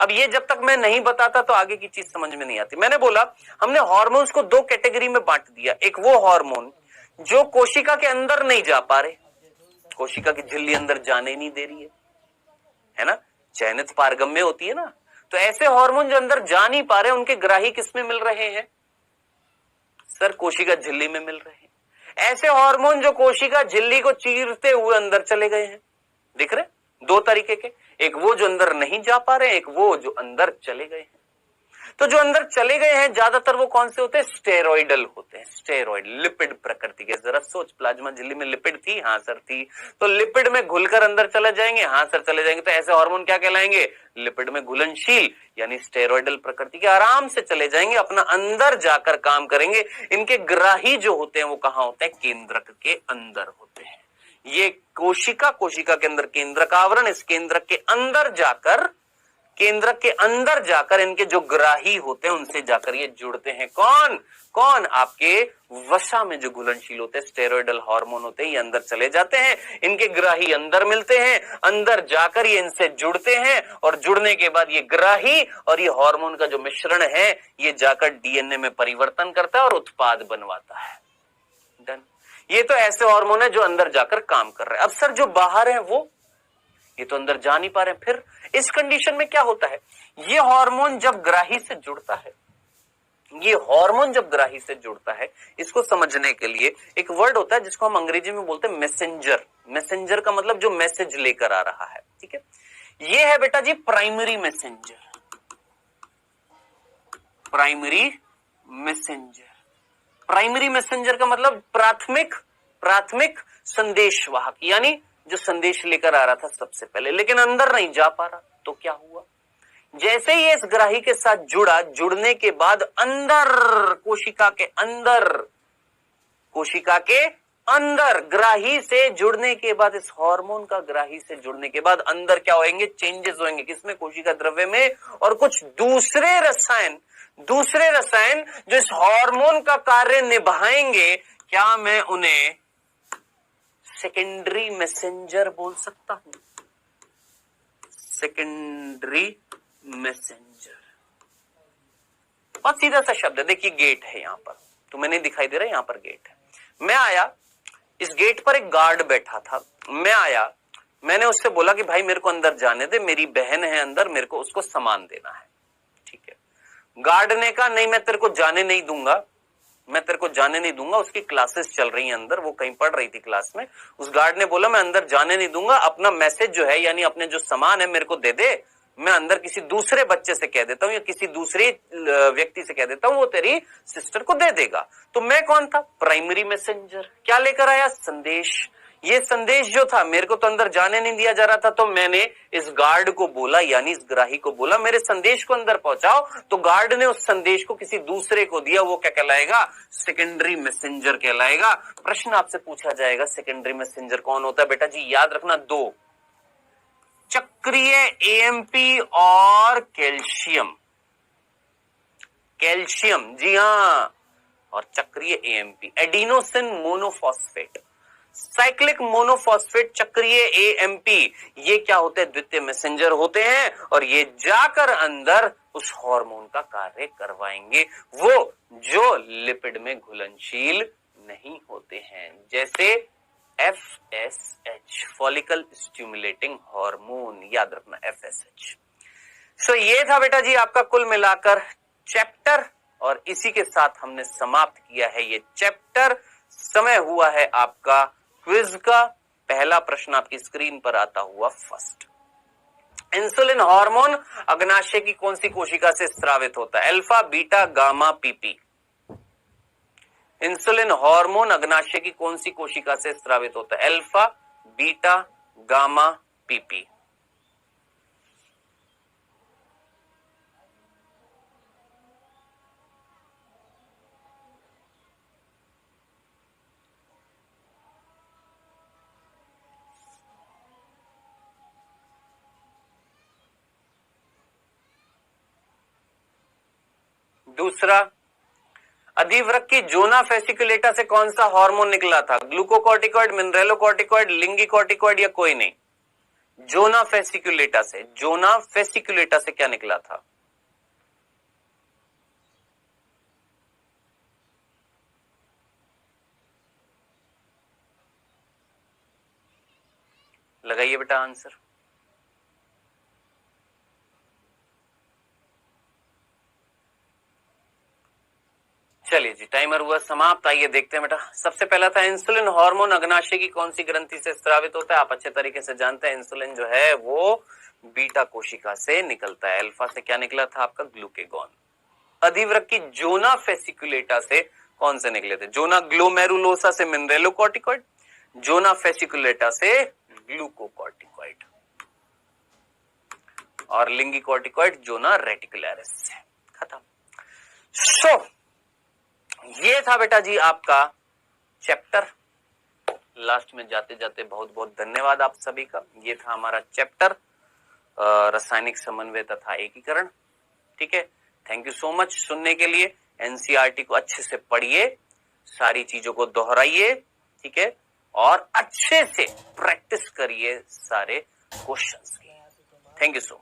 अब ये जब तक मैं नहीं बताता तो आगे की चीज समझ में नहीं आती। मैंने बोला हमने हार्मोन्स को दो कैटेगरी में बांट दिया। एक वो हार्मोन जो कोशिका के अंदर नहीं जा पा रहे, कोशिका की झिल्ली अंदर जाने नहीं दे रही है ना, चयनित पारगम्य होती है ना, तो ऐसे हार्मोन जो अंदर जा नहीं पा रहे उनके ग्राही किस में मिल रहे हैं? सर कोशिका झिल्ली में मिल रहे हैं। ऐसे हार्मोन जो कोशिका झिल्ली को चीरते हुए अंदर चले गए हैं, दिख रहे? दो तरीके के, एक वो जो अंदर नहीं जा पा रहे, एक वो जो अंदर चले गए हैं। तो जो अंदर चले गए हैं ज्यादातर वो कौन से होते हैं? स्टेरॉइडल होते हैं। स्टेरॉइड लिपिड प्रकृति के। जरा सोच, प्लाज्मा झिल्ली में लिपिड थी? हाँ सर थी। तो लिपिड में घुलकर अंदर चले जाएंगे? हाँ सर चले जाएंगे। तो ऐसे हार्मोन क्या कहलाएंगे? लिपिड में घुलनशील, यानी स्टेरॉइडल प्रकृति के। आराम से चले जाएंगे, अपना अंदर जाकर काम करेंगे। इनके ग्राही जो होते हैं वो कहां होते हैं? केंद्रक के अंदर होते हैं। ये कोशिका के अंदर केंद्रक आवरण, इस केंद्रक के अंदर जाकर, केंद्रक के अंदर जाकर इनके जो ग्राही होते हैं उनसे जाकर ये जुड़ते हैं। कौन कौन? आपके वसा में जो घुलनशील होते हैं स्टेरॉइडल हार्मोन होते हैं, ये अंदर चले जाते हैं। इनके ग्राही अंदर मिलते हैं, अंदर जाकर ये इनसे जुड़ते हैं, और जुड़ने के बाद ये ग्राही और ये हार्मोन का जो मिश्रण है ये जाकर डीएनए में परिवर्तन करता है और उत्पाद बनवाता है। डन। ये तो ऐसे हार्मोन है जो अंदर जाकर काम कर रहे हैं। अब सर जो बाहर है वो, ये तो अंदर जा नहीं पा रहे। फिर इस कंडीशन में क्या होता है? ये हार्मोन जब ग्राही से जुड़ता है, ये हार्मोन जब ग्राही से जुड़ता है, इसको समझने के लिए एक वर्ड होता है जिसको हम अंग्रेजी में बोलते हैं मैसेंजर। मैसेंजर का मतलब जो मैसेज लेकर आ रहा है, ठीक है। ये है बेटा जी primary messenger. Primary messenger, primary messenger का मतलब प्राथमिक संदेशवाहक, यानी जो संदेश लेकर आ रहा था सबसे पहले, लेकिन अंदर नहीं जा पा रहा। तो क्या हुआ? जैसे ही इस ग्राही के साथ जुड़ा, जुड़ने के बाद अंदर कोशिका के अंदर ग्राही से जुड़ने के बाद, इस हार्मोन का ग्राही से जुड़ने के बाद अंदर क्या होंगे? चेंजेस होंगे। किसमें? कोशिका द्रव्य में। और कुछ दूसरे रसायन जो इस हार्मोन का कार्य निभाएंगे, क्या मैं उन्हें सेकेंडरी मैसेंजर बोल सकता हूं? सेकेंडरी मैसेंजर बहुत सीधा सा शब्द है। देखिए गेट है यहां पर, तुम्हें नहीं दिखाई दे रहा? यहां पर गेट है। मैं आया, इस गेट पर एक गार्ड बैठा था। मैं आया, मैंने उससे बोला कि भाई मेरे को अंदर जाने दे, मेरी बहन है अंदर, मेरे को उसको सामान देना है। ठीक है। गार्ड ने कहा नहीं मैं तेरे को जाने नहीं दूंगा, उसकी क्लासेस चल रही हैं अंदर, वो कहीं पढ़ रही थी क्लास में। उस गार्ड ने बोला मैं अंदर जाने नहीं दूंगा, अपना मैसेज जो है यानी अपने जो सामान है मेरे को दे दे, मैं अंदर किसी दूसरे बच्चे से कह देता हूं या किसी दूसरे व्यक्ति से कह देता हूं, वो तेरी सिस्टर को दे देगा। तो मैं कौन था? Primary messenger. क्या लेकर आया? संदेश, ये संदेश जो था मेरे को तो अंदर जाने नहीं दिया जा रहा था, तो मैंने इस गार्ड को बोला, यानी इस ग्राही को बोला मेरे संदेश को अंदर पहुंचाओ, तो गार्ड ने उस संदेश को किसी दूसरे को दिया। वो क्या कहलाएगा? सेकेंडरी मैसेंजर कहलाएगा। प्रश्न आपसे पूछा जाएगा सेकेंडरी मैसेंजर कौन होता है? बेटा जी याद रखना, दो, चक्रीय एएमपी और कैल्शियम। कैल्शियम, जी हां, और चक्रीय AMP, adenosine monophosphate, cyclic monophosphate, चक्रीय एएमपी, ये क्या होते हैं? द्वितीय मैसेंजर होते हैं, और ये जाकर अंदर उस हार्मोन का कार्य करवाएंगे, वो जो लिपिड में घुलनशील नहीं होते हैं, जैसे FSH, फॉलिकल स्टिमुलेटिंग हार्मोन, याद रखना FSH। सो ये था बेटा जी आपका कुल मिलाकर चैप्टर, और इसी के साथ हमने समाप्त किया है ये चैप्टर। समय हुआ है आपका क्विज का। पहला प्रश्न आपकी स्क्रीन पर आता हुआ फर्स्ट, इंसुलिन हार्मोन अग्नाशय की कौन सी कोशिका से स्रावित होता है? Alpha, beta, gamma, PP. Insulin hormone अग्नाशय की कौन सी कोशिका से स्रावित होता है? Alpha, beta, gamma, PP. दूसरा, अधिवृक्क की जोना फेसिकुलेटा से कौन सा हार्मोन निकला था? ग्लूकोकॉर्टिकॉइड, मिनरेलोकॉर्टिकॉइड, लिंगिकॉर्टिकॉइड या कोई नहीं? जोना फेसिकुलेटा से, जोना फेसिकुलेटा से क्या निकला था? लगाइए बेटा आंसर। चलिए जी, टाइमर हुआ समाप्त। आइए देखते हैं बेटा। सबसे पहला था इंसुलिन हार्मोन अग्नाशय की कौन सी ग्रंथि से स्रावित होता है? आप अच्छे तरीके से जानते हैं इंसुलिन जो है वो बीटा कोशिका से निकलता है। अल्फा से क्या निकला था आपका? ग्लूकेगॉन। अधिवृक्क की जोना फेसिकुलेटा से कौन से निकले थे? जोना ग्लोमेरुलोसा से मिनरेलोकॉर्टिकॉइड, जोना फेसिकुलेटा से ग्लूकोकॉर्टिकॉइड, और लिंगिकॉर्टिकॉइड जोना रेटिकुलरिस से। खत्म। सो ये था बेटा जी आपका चैप्टर। लास्ट में जाते जाते बहुत बहुत धन्यवाद आप सभी का। ये था हमारा चैप्टर रासायनिक समन्वय तथा एकीकरण। ठीक है, थैंक यू सो मच सुनने के लिए। एनसीईआरटी को अच्छे से पढ़िए, सारी चीजों को दोहराइए, ठीक है, और अच्छे से प्रैक्टिस करिए सारे क्वेश्चंस की। Thank you so much.